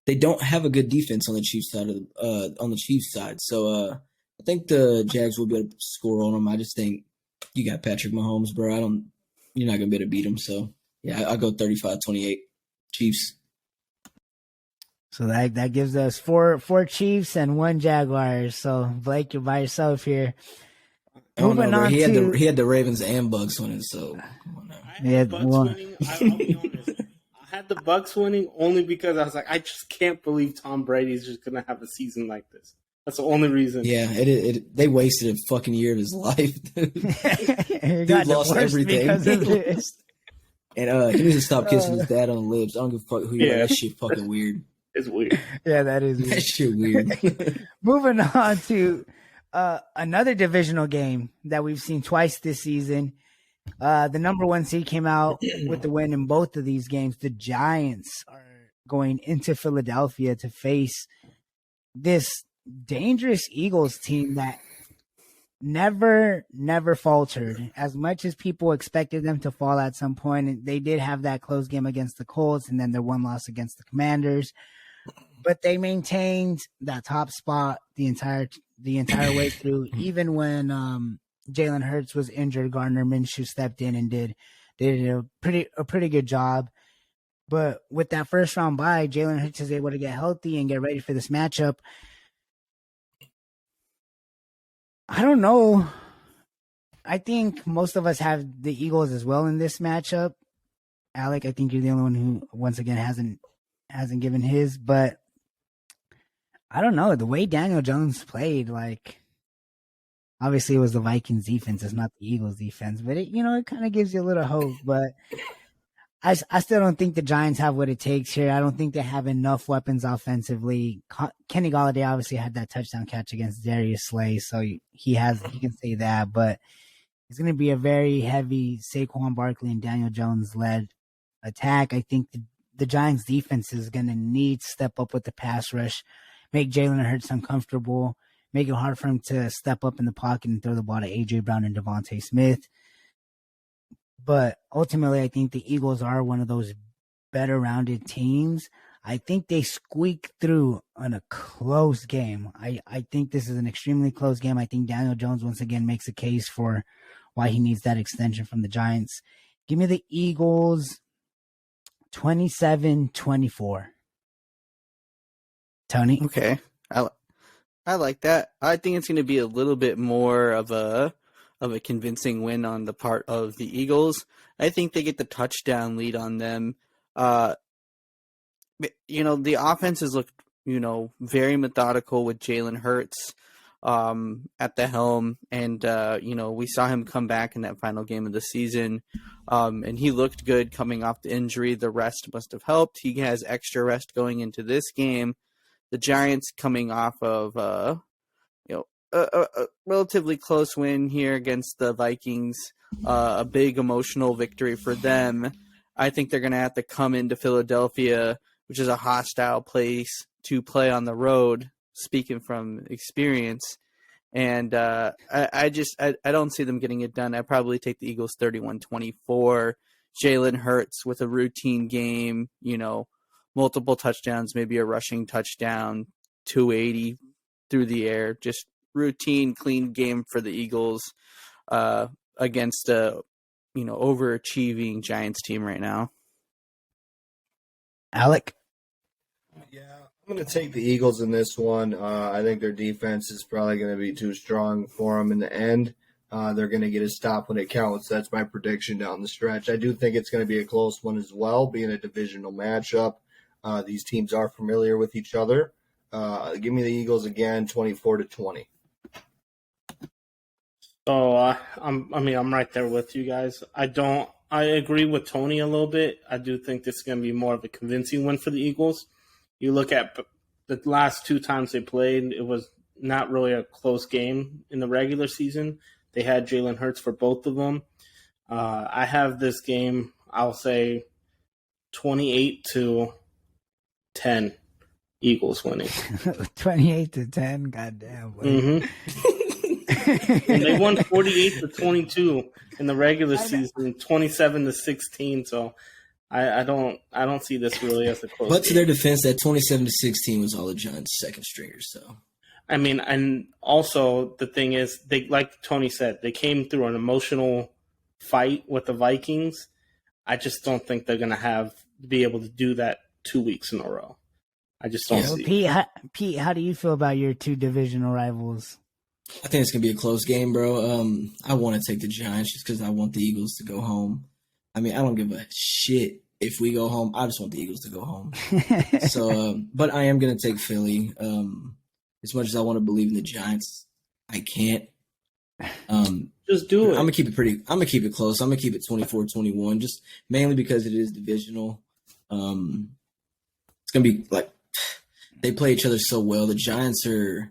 they don't have a good defense on the Chiefs side. So I think the Jags will be able to score on them. I just think you got Patrick Mahomes, bro. You're not gonna be able to beat him. So yeah, I'll go 35-28 Chiefs. So that gives us four Chiefs and 1 Jaguars. So Blake, you're by yourself here. Moving on, he had the Ravens and Bucks winning. So I'll be honest. I had the Bucks winning only because I was like, I just can't believe Tom Brady's just gonna have a season like this. That's the only reason. Yeah, they wasted a fucking year of his life. Dude lost everything. And he needs to stop kissing his dad on the lips. I don't give a fuck who you are. That shit fucking weird. It's weird. Yeah, that is weird. That shit weird. Moving on to another divisional game that we've seen twice this season. The number 1 seed came out with the win in both of these games. The Giants are going into Philadelphia to face this dangerous Eagles team that never faltered. As much as people expected them to fall at some point, and they did have that close game against the Colts and then their 1 loss against the Commanders. But they maintained that top spot the entire way through, even when Jalen Hurts was injured. Gardner Minshew stepped in and did a pretty good job. But with that first round bye, Jalen Hurts is able to get healthy and get ready for this matchup. I don't know. I think most of us have the Eagles as well in this matchup. Alec, I think you're the only one who once again hasn't given his, but I don't know. The way Daniel Jones played, like, obviously it was the Vikings defense, it's not the Eagles defense, but it kind of gives you a little hope. But I still don't think the Giants have what it takes here. I don't think they have enough weapons offensively. Kenny Golladay obviously had that touchdown catch against Darius Slay, so he can say that, but it's going to be a very heavy Saquon Barkley and Daniel Jones led attack. I think the Giants defense is going to need to step up with the pass rush, make Jalen Hurts uncomfortable, make it hard for him to step up in the pocket and throw the ball to A.J. Brown and Devontae Smith. But ultimately, I think the Eagles are one of those better rounded teams. I think they squeaked through on a close game. I think this is an extremely close game. I think Daniel Jones once again makes a case for why he needs that extension from the Giants. Give me the Eagles 27-24. Tony? Okay. I like that. I think it's going to be a little bit more of a convincing win on the part of the Eagles. I think they get the touchdown lead on them. The offense has looked, very methodical with Jalen Hurts at the helm. And, we saw him come back in that final game of the season. And he looked good coming off the injury. The rest must have helped. He has extra rest going into this game. The Giants coming off of, a relatively close win here against the Vikings, a big emotional victory for them. I think they're going to have to come into Philadelphia, which is a hostile place to play on the road, speaking from experience, And I don't see them getting it done. I probably take the Eagles 31-24. Jalen Hurts with a routine game, multiple touchdowns, maybe a rushing touchdown, 280 through the air, just routine, clean game for the Eagles against a overachieving Giants team right now. Alec? Yeah, I'm going to take the Eagles in this one. I think their defense is probably going to be too strong for them in the end. They're going to get a stop when it counts. That's my prediction down the stretch. I do think it's going to be a close one as well, being a divisional matchup. These teams are familiar with each other. Give me the Eagles again, 24-20. So I'm right there with you guys. I agree with Tony a little bit. I do think this is going to be more of a convincing win for the Eagles. You look at the last 2 times they played, it was not really a close game in the regular season. They had Jalen Hurts for both of them. I have this game, I'll say 28-10, Eagles winning. 28-10, goddamn. Mm-hmm. And they won 48-22 in the regular season, 27-16. So I don't see this really as a close But to game. their defense, that 27-16 was all the Giants' second stringers. So I mean, and also the thing is, they, like Tony said, they came through an emotional fight with the Vikings. I just don't think they're going to be able to do that 2 weeks in a row. I just don't see it. Pete, how do you feel about your 2 divisional rivals? I think it's going to be a close game, bro. I want to take the Giants just because I want the Eagles to go home. I mean, I don't give a shit if we go home. I just want the Eagles to go home. So, but I am going to take Philly. As much as I want to believe in the Giants, I can't. Just do it. I'm gonna keep it close. I'm gonna keep it 24-21, just mainly because it is divisional. It's gonna be like they play each other so well. The Giants are.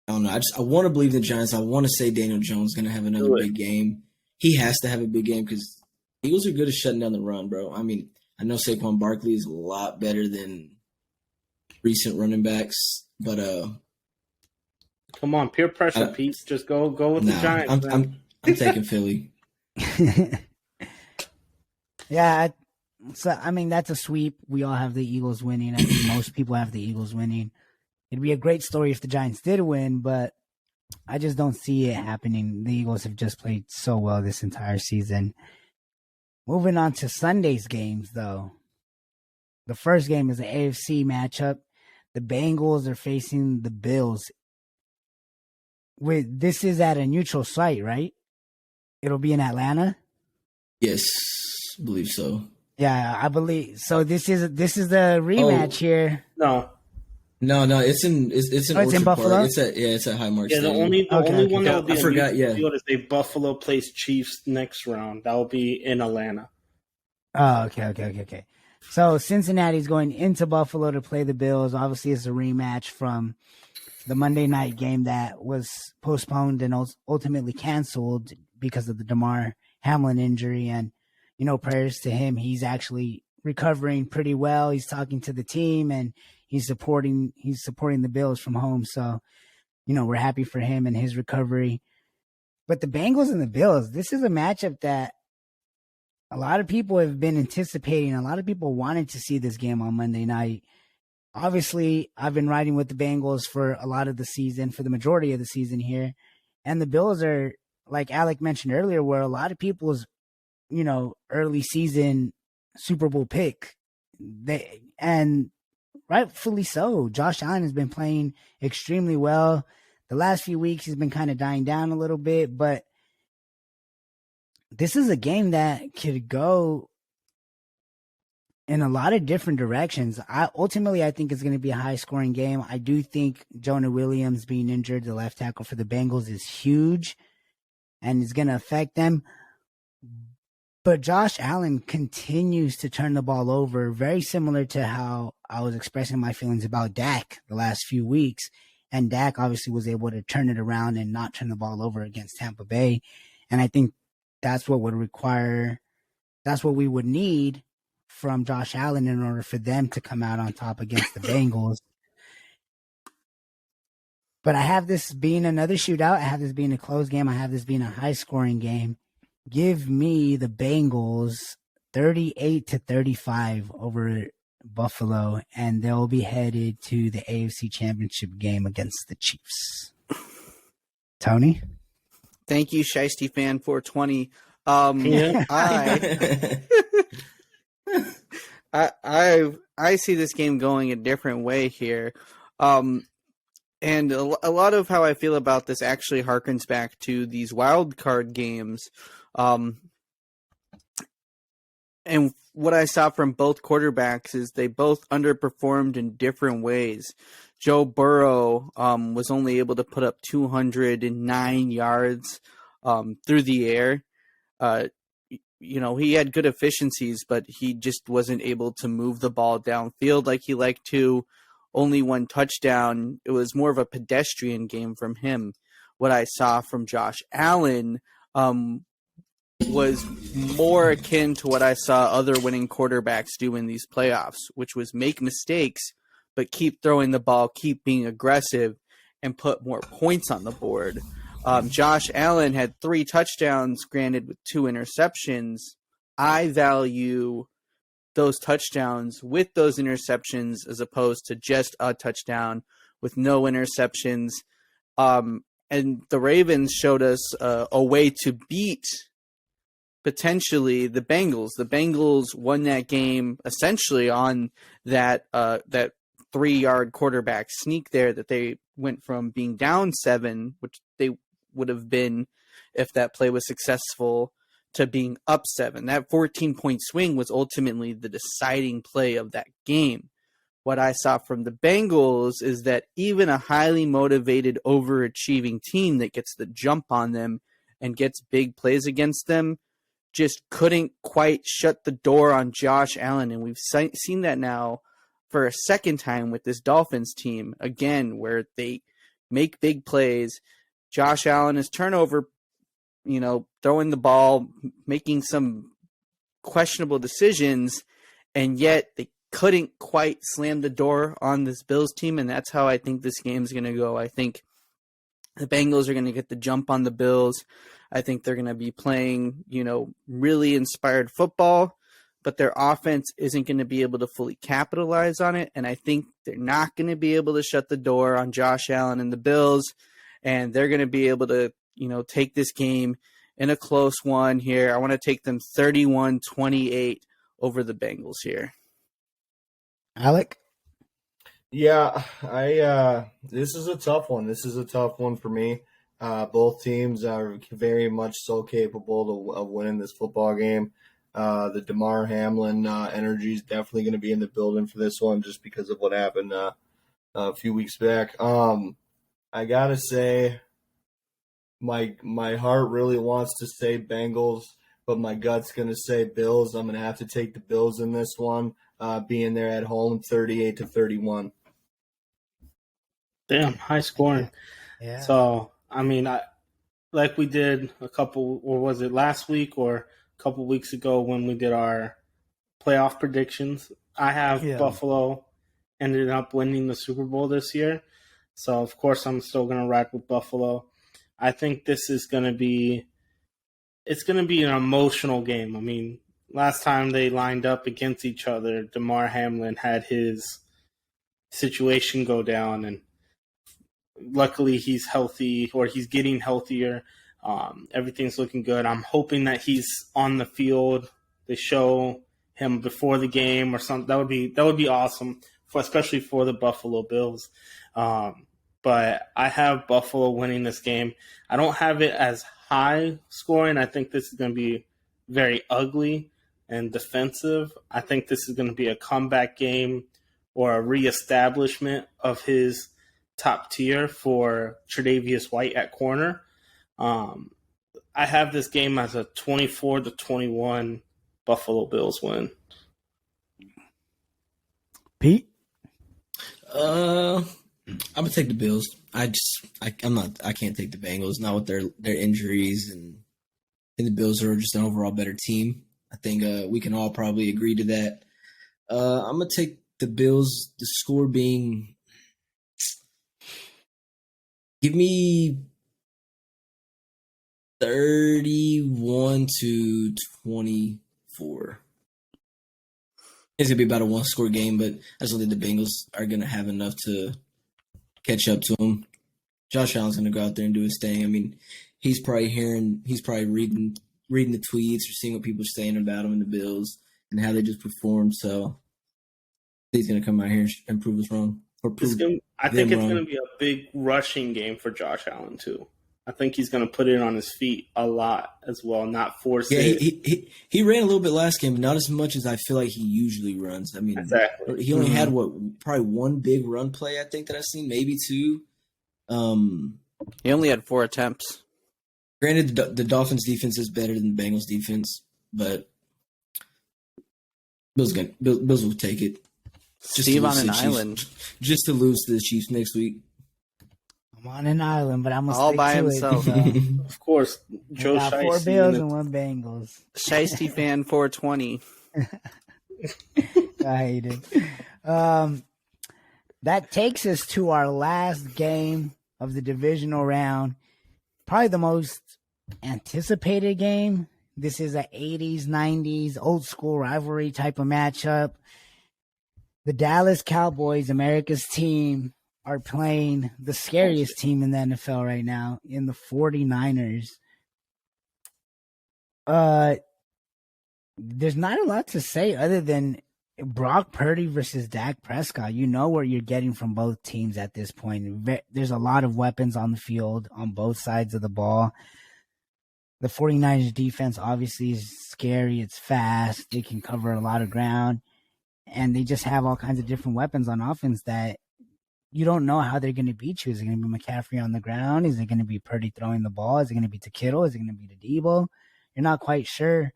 I don't know. I want to believe in the Giants. I want to say Daniel Jones is gonna have another big game. He has to have a big game because Eagles are good at shutting down the run, bro. I mean, I know Saquon Barkley is a lot better than recent running backs, but come on, peer pressure, Pete. Just go with the Giants. I'm taking Philly. Yeah, so I mean that's a sweep. We all have the Eagles winning. I think most people have the Eagles winning. It'd be a great story if the Giants did win, but I just don't see it happening. The Eagles have just played so well this entire season. Moving on to Sunday's games, though. The first game is an AFC matchup. The Bengals are facing the Bills. This is at a neutral site, right? It'll be in Atlanta? Yes, I believe so. Yeah, I believe so. This is the rematch here. No, it's in it's in Orchard Buffalo? Park. It's at Highmark. Yeah, the Stadium. only one that will be I forgot. Yeah, field is a Buffalo plays Chiefs next round. That will be in Atlanta. Oh, okay. So Cincinnati's going into Buffalo to play the Bills. Obviously, it's a rematch from the Monday night game that was postponed and ultimately canceled because of the DeMar Hamlin injury. And, prayers to him. He's actually recovering pretty well. He's talking to the team and he's supporting the Bills from home. So, we're happy for him and his recovery. But the Bengals and the Bills, this is a matchup that a lot of people have been anticipating. A lot of people wanted to see this game on Monday night. Obviously, I've been riding with the Bengals for a lot of the season, for the majority of the season here. And the Bills are, like Alec mentioned earlier, were a lot of people's, early season Super Bowl pick. And rightfully so. Josh Allen has been playing extremely well. The last few weeks, he's been kind of dying down a little bit, but this is a game that could go in a lot of different directions. I think it's going to be a high-scoring game. I do think Jonah Williams being injured, the left tackle for the Bengals, is huge and is going to affect them. But Josh Allen continues to turn the ball over, very similar to how I was expressing my feelings about Dak the last few weeks. And Dak obviously was able to turn it around and not turn the ball over against Tampa Bay. And I think that's what we would need from Josh Allen in order for them to come out on top against the Bengals. But I have this being another shootout. I have this being a close game. I have this being a high-scoring game. Give me the Bengals 38-35 over Buffalo, and they'll be headed to the AFC Championship game against the Chiefs. Tony? Thank you, Shiesty Fan 420. I see this game going a different way here. And a lot of how I feel about this actually harkens back to these wild card games. And what I saw from both quarterbacks is they both underperformed in different ways. Joe Burrow was only able to put up 209 yards through the air. He had good efficiencies, but he just wasn't able to move the ball downfield like he liked to. Only one touchdown. It was more of a pedestrian game from him. What I saw from Josh Allen was more akin to what I saw other winning quarterbacks do in these playoffs, which was make mistakes, but keep throwing the ball, keep being aggressive, and put more points on the board. Josh Allen had 3 touchdowns, granted with 2 interceptions. I value those touchdowns with those interceptions as opposed to just a touchdown with no interceptions. And the Ravens showed us a way to beat potentially the Bengals. The Bengals won that game essentially on that 3-yard quarterback sneak there that they went from being down 7, which they would have been if that play was successful, to being up 7. That 14-point swing was ultimately the deciding play of that game. What I saw from the Bengals is that even a highly motivated, overachieving team that gets the jump on them and gets big plays against them just couldn't quite shut the door on Josh Allen. And we've seen that now for a second time with this Dolphins team, again, where they make big plays. Josh Allen is turnover, throwing the ball, making some questionable decisions, and yet they couldn't quite slam the door on this Bills team, and that's how I think this game's going to go. I think the Bengals are going to get the jump on the Bills. I think they're going to be playing, really inspired football, but their offense isn't going to be able to fully capitalize on it, and I think they're not going to be able to shut the door on Josh Allen and the Bills, and they're going to be able to take this game in a close one here. I want to take them 31-28 over the Bengals here. Alec? Yeah, this is a tough one. This is a tough one for me. Both teams are very much so capable of winning this football game. The Damar Hamlin energy is definitely going to be in the building for this one just because of what happened a few weeks back. I got to say, my heart really wants to say Bengals, but my gut's going to say Bills. I'm going to have to take the Bills in this one, being there at home 38-31. Damn, high scoring. Yeah. So, like we did was it last week or a couple weeks ago when we did our playoff predictions, I have Buffalo ended up winning the Super Bowl this year. So, of course, I'm still going to ride with Buffalo. I think this is going to be an emotional game. Last time they lined up against each other, Damar Hamlin had his situation go down, and luckily he's healthy, or he's getting healthier. Everything's looking good. I'm hoping that he's on the field. They show him before the game or something. That would be awesome, especially for the Buffalo Bills. But I have Buffalo winning this game. I don't have it as high scoring. I think this is going to be very ugly and defensive. I think this is going to be a comeback game or a reestablishment of his top tier for Tre'Davious White at corner. I have this game as a 24-21 Buffalo Bills win. Pete? I'm gonna take the Bills. I can't take the Bengals, not with their injuries, and I think the Bills are just an overall better team. I think we can all probably agree to that. I'm gonna take the Bills. The score being Give me 31-24. It's gonna be about a one-score game, but I just don't think the Bengals are gonna have enough to catch up to them. Josh Allen's gonna go out there and do his thing. I mean, he's probably reading the tweets or seeing what people are saying about him and the Bills and how they just performed. So he's gonna come out here and prove us wrong. I think it's going to be a big rushing game for Josh Allen too. I think he's going to put it on his feet a lot as well, not force it. He ran a little bit last game, but not as much as I feel like he usually runs. I mean, exactly. He only had probably one big run play I think that I've seen, maybe two. He only had 4 attempts. Granted, the Dolphins' defense is better than the Bengals' defense, but Bills will take it. Steve on an island. Just to lose to the Chiefs next week. I'm on an island, but I'm all by himself. So. Of course, Joe got 4 Bills and 1 Bengals. Shiesty fan 420. I hate it. That takes us to our last game of the divisional round. Probably the most anticipated game. This is a 80s, 90s, old school rivalry type of matchup. The Dallas Cowboys, America's team, are playing the scariest team in the NFL right now in the 49ers. There's not a lot to say other than Brock Purdy versus Dak Prescott. You know what you're getting from both teams at this point. There's a lot of weapons on the field on both sides of the ball. The 49ers defense obviously is scary. It's fast. They can cover a lot of ground. And they just have all kinds of different weapons on offense that you don't know how they're going to beat you. Is it going to be McCaffrey on the ground? Is it going to be Purdy throwing the ball? Is it going to be to Kittle? Is it going to be to Debo? You're not quite sure.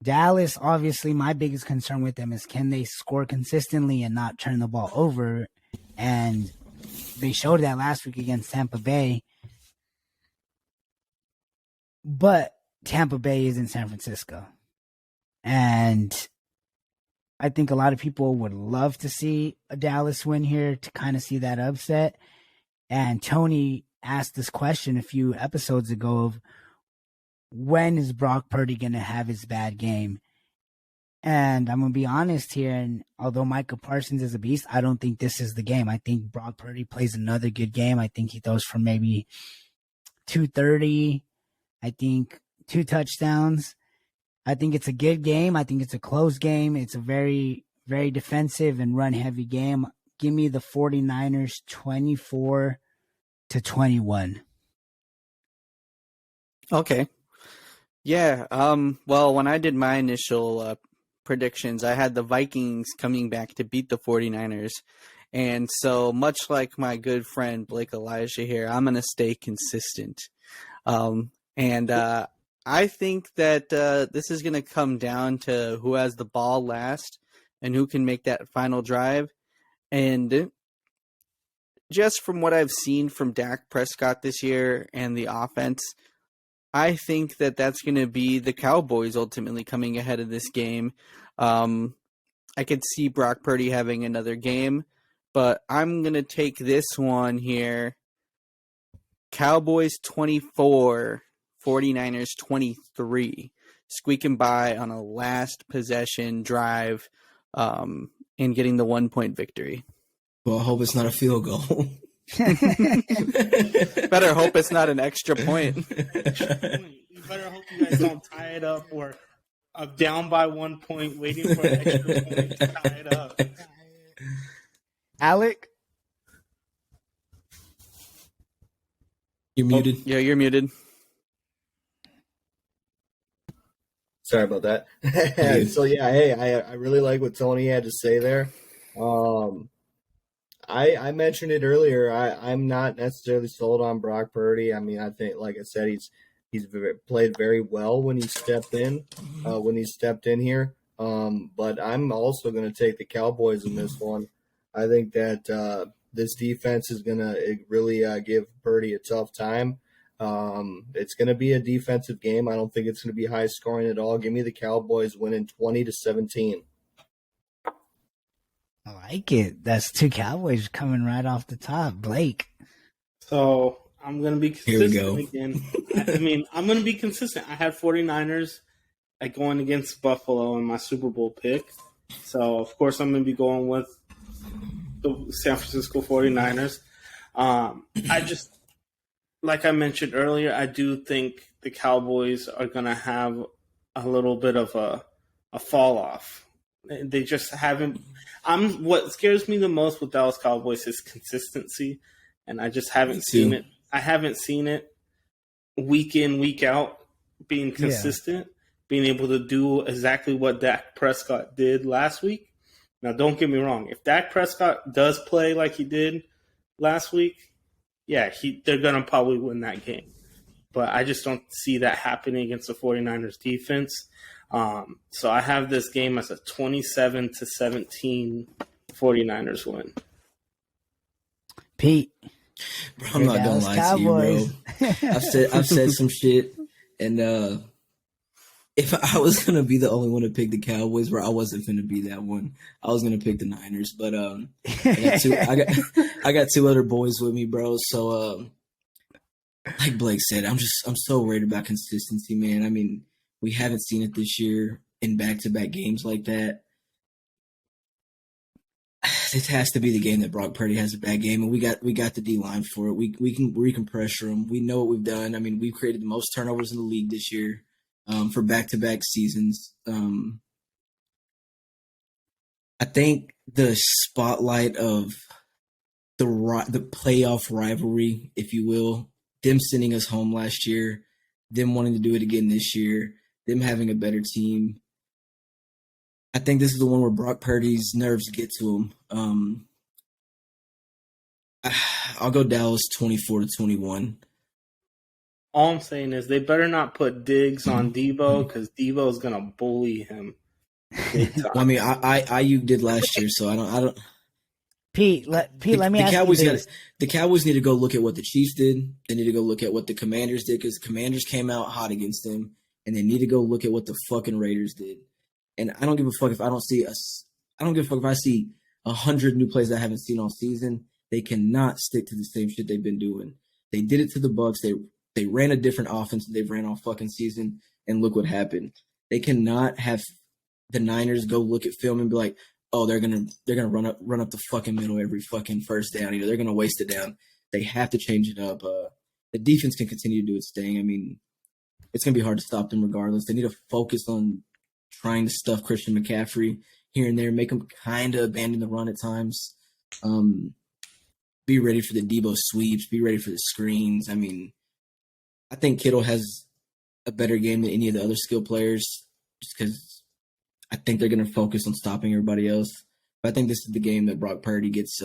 Dallas, obviously, my biggest concern with them is can they score consistently and not turn the ball over? And they showed that last week against Tampa Bay. But Tampa Bay is in San Francisco. And I think a lot of people would love to see a Dallas win here to kind of see that upset. And Tony asked this question a few episodes ago of when is Brock Purdy going to have his bad game? And I'm going to be honest here. And although Micah Parsons is a beast, I don't think this is the game. I think Brock Purdy plays another good game. I think he throws for maybe 230. I think 2 touchdowns. I think it's a good game. I think it's a close game. It's a very, very defensive and run-heavy game. Give me the 49ers 24-21. Okay. Yeah. Well, when I did my initial predictions, I had the Vikings coming back to beat the 49ers. And so much like my good friend Blake Elijah here, I'm going to stay consistent. I think that this is going to come down to who has the ball last and who can make that final drive. And just from what I've seen from Dak Prescott this year and the offense, I think that that's going to be the Cowboys ultimately coming ahead of this game. I could see Brock Purdy having another game, but I'm going to take this one here. Cowboys 24. 49ers 23, squeaking by on a last possession drive and getting the 1-point victory. Well, I hope it's not a field goal. Better hope it's not an extra point. You better hope you guys don't tie it up or down by 1 point, waiting for an extra point to tie it up. Alec? You're muted. Yeah, you're muted. Sorry about that. So yeah, hey, I really like what Tony had to say there. I mentioned it earlier. I'm not necessarily sold on Brock Purdy. I mean, I think, like I said, he's played very well when he stepped in here. But I'm also going to take the Cowboys in this one. I think that this defense is going to really give Purdy a tough time. It's going to be a defensive game. I don't think it's going to be high scoring at all. Give me the Cowboys winning 20-17. I like it. That's 2 Cowboys coming right off the top. Blake. So I'm going to be Here we consistent go. again. I mean, I'm going to be consistent. I had 49ers going against Buffalo in my Super Bowl pick. So, of course, I'm going to be going with the San Francisco 49ers. I just, like I mentioned earlier, I do think the Cowboys are going to have a little bit of a fall off. They just haven't. What scares me the most with Dallas Cowboys is consistency, and I just haven't seen it. I haven't seen it week in, week out, being consistent, being able to do exactly what Dak Prescott did last week. Now, don't get me wrong. If Dak Prescott does play like he did last week, yeah, they're going to probably win that game. But I just don't see that happening against the 49ers defense. So I have this game as a 27-17 49ers win. Pete. Bro, I'm not gonna lie Cowboys. to you, bro. I've said some shit, and if I was gonna be the only one to pick the Cowboys, bro, I wasn't gonna be that one. I was gonna pick the Niners, but I got two other boys with me, bro. So like Blake said, I'm so worried about consistency, man. I mean, we haven't seen it this year in back-to-back games like that. This has to be the game that Brock Purdy has a bad game, and we got the D-line for it. We can pressure him. We know what we've done. I mean, we've created the most turnovers in the league this year for back-to-back seasons. I think the spotlight of the playoff rivalry, if you will, them sending us home last year, them wanting to do it again this year, them having a better team. I think this is the one where Brock Purdy's nerves get to him. I'll go Dallas 24-21. All I'm saying is they better not put Diggs on Debo because Debo's gonna bully him. Well, I mean, I did last year, so I don't. Pete, let me ask you this. The Cowboys need to go look at what the Chiefs did. They need to go look at what the Commanders did because the Commanders came out hot against them, and they need to go look at what the fucking Raiders did. And I don't give a fuck if I don't see us. I don't give a fuck if I see 100 new plays I haven't seen all season. They cannot stick to the same shit they've been doing. They did it to the Bucs. They ran a different offense than they've ran all fucking season, and look what happened. They cannot have the Niners go look at film and be like, oh, they're gonna run up the fucking middle every fucking first down. You know, they're gonna waste it down. They have to change it up. The defense can continue to do its thing. I mean, it's gonna be hard to stop them regardless. They need to focus on trying to stuff Christian McCaffrey here and there, make him kind of abandon the run at times. Be ready for the Debo sweeps. Be ready for the screens. I mean, I think Kittle has a better game than any of the other skill players just because I think they're going to focus on stopping everybody else. But I think this is the game that Brock Purdy gets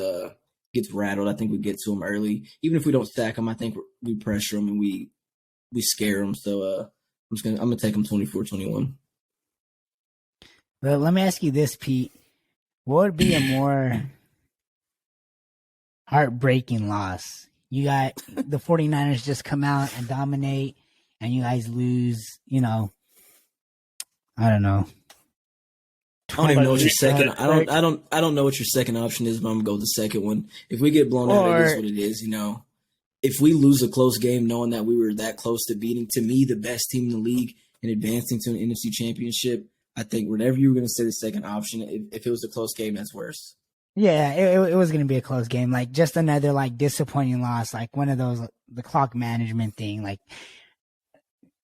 rattled. I think we get to him early. Even if we don't sack him, I think we pressure him and we scare him. So I'm going to take him 24-21. Well, let me ask you this, Pete. What would be a more heartbreaking loss? You got the 49ers just come out and dominate, and you guys lose, I don't know. I don't even know what your second. I don't know what your second option is, but I'm gonna go with the second one. If we get blown out, it is what it is. If we lose a close game, knowing that we were that close to beating, to me, the best team in the league and advancing to an NFC Championship, I think whatever you were gonna say, the second option, if it was a close game, that's worse. Yeah, it was going to be a close game. Like, just another, disappointing loss. Like, one of those, the clock management thing. Like,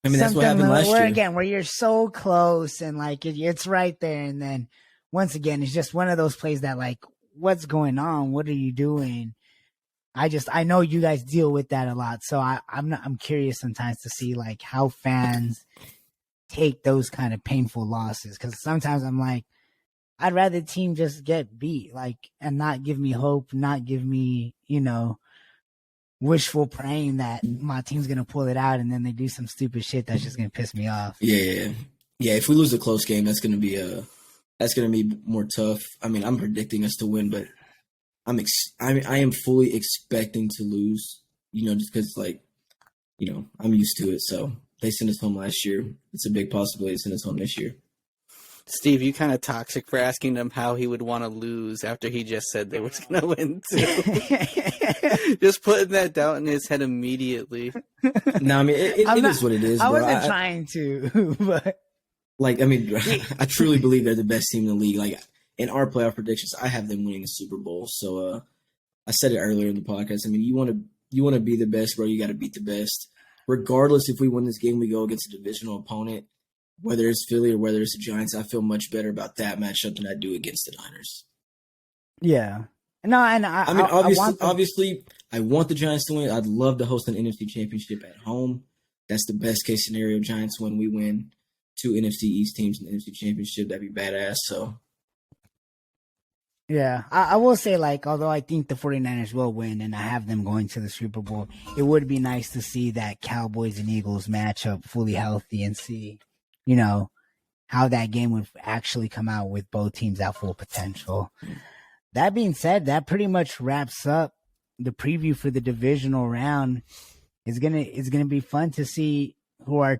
I mean, that's what happened last year. Again, where you're so close and, it's right there. And then, once again, it's just one of those plays that, what's going on? What are you doing? I know you guys deal with that a lot. So, I'm curious sometimes to see, how fans take those kind of painful losses. Because sometimes I'm like, I'd rather the team just get beat, and not give me hope, not give me, wishful praying that my team's going to pull it out and then they do some stupid shit that's just going to piss me off. Yeah. If we lose a close game, that's going to be more tough. I mean, I'm predicting us to win, but I am fully expecting to lose, just because, I'm used to it. So they sent us home last year. It's a big possibility to send us home this year. Steve, you kind of toxic for asking him how he would want to lose after he just said they was going to win too. Just putting that doubt in his head immediately. No, I mean, it is what it is, I bro. wasn't trying to, but like, I mean, I truly believe they're the best team in the league. Like, in our playoff predictions, I have them winning the Super Bowl. So, I said it earlier in the podcast. I mean, you want to be the best, bro. You got to beat the best. Regardless if we win this game, we go against a divisional opponent. Whether it's Philly or whether it's the Giants, I feel much better about that matchup than I do against the Niners. yeah. No, and I mean, obviously, I want the Giants to win. I'd love to host an NFC Championship at home. That's the best case scenario. Giants win, we win. 2 NFC East teams in the NFC Championship. That'd be badass. So, yeah, I will say, like, although I think the 49ers will win and I have them going to the Super Bowl, it would be nice to see that Cowboys and Eagles matchup fully healthy and see, you know, how that game would actually come out with both teams at full potential. That being said, that pretty much wraps up the preview for the divisional round. It's gonna be fun to see who our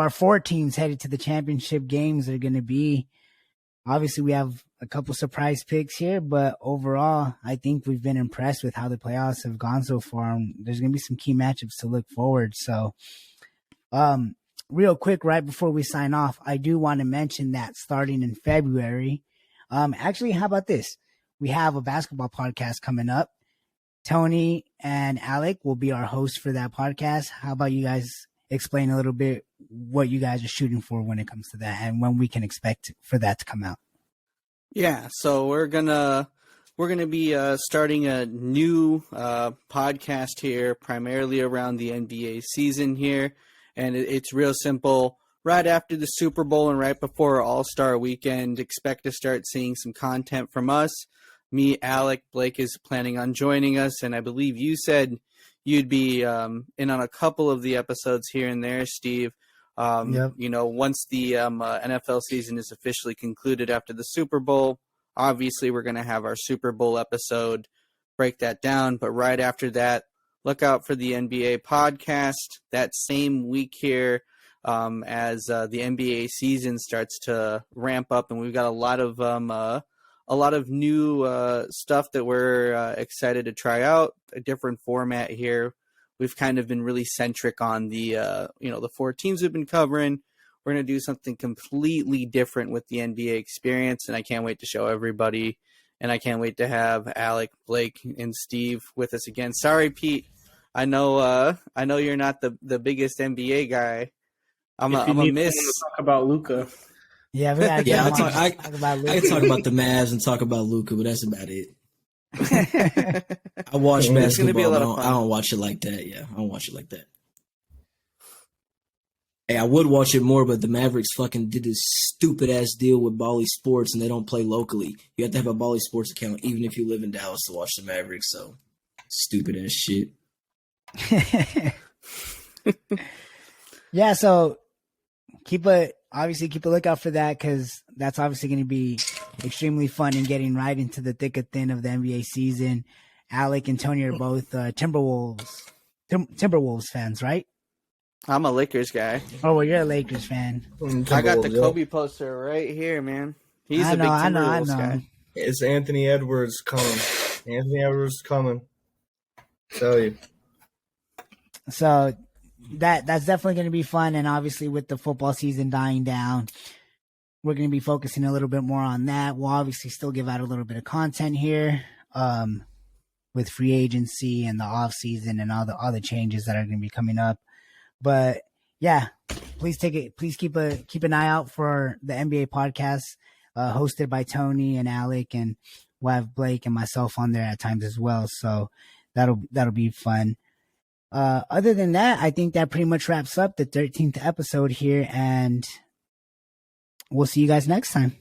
4 teams headed to the championship games are gonna be. Obviously, we have a couple surprise picks here, but overall, I think we've been impressed with how the playoffs have gone so far. There's gonna be some key matchups to look forward. So, real quick, right before we sign off, I do want to mention that starting in February, actually, how about this? We have a basketball podcast coming up. Tony and Alec will be our hosts for that podcast. How about you guys explain a little bit what you guys are shooting for when it comes to that and when we can expect for that to come out? Yeah, so we're gonna be starting a new podcast here, primarily around the NBA season here. And it's real simple. Right after the Super Bowl and right before All-Star Weekend, expect to start seeing some content from us. Me, Alec, Blake is planning on joining us, and I believe you said you'd be in on a couple of the episodes here and there, Steve. Yep. You know, once the NFL season is officially concluded after the Super Bowl, obviously we're going to have our Super Bowl episode, break that down. But right after that, look out for the NBA podcast that same week here as the NBA season starts to ramp up, and we've got a lot of new stuff that we're excited to try out. A different format here. We've kind of been really centric on the the 4 teams we've been covering. We're going to do something completely different with the NBA experience, and I can't wait to show everybody. And I can't wait to have Alec, Blake, and Steve with us again. Sorry, Pete. I know you're not the biggest NBA guy. I'm a miss. To talk about Luka. Yeah, we gotta yeah, talk about I can talk about the Mavs and talk about Luka, but that's about it. I watch basketball, but I don't watch it like that. Yeah, I don't watch it like that. Hey, I would watch it more, but the Mavericks fucking did this stupid ass deal with Bally Sports, and they don't play locally. You have to have a Bally Sports account, even if you live in Dallas, to watch the Mavericks. So stupid ass shit. Yeah, so keep a lookout for that, because that's obviously going to be extremely fun and getting right into the thick of thin of the NBA season. Alec and Tony are both Timberwolves fans, right? I'm a Lakers guy. Oh, well, you're a Lakers fan. I got the Kobe poster right here, man. He's a big Timberwolves guy. It's Anthony Edwards coming. Anthony Edwards coming. Tell you. So that's definitely going to be fun, and obviously with the football season dying down, we're going to be focusing a little bit more on that. We'll obviously still give out a little bit of content here with free agency and the off season and all the changes that are going to be coming up. But yeah, please keep an eye out for the NBA podcast hosted by Tony and Alec, and we'll have Blake and myself on there at times as well. So that'll be fun. Other than that, I think that pretty much wraps up the 13th episode here, and we'll see you guys next time.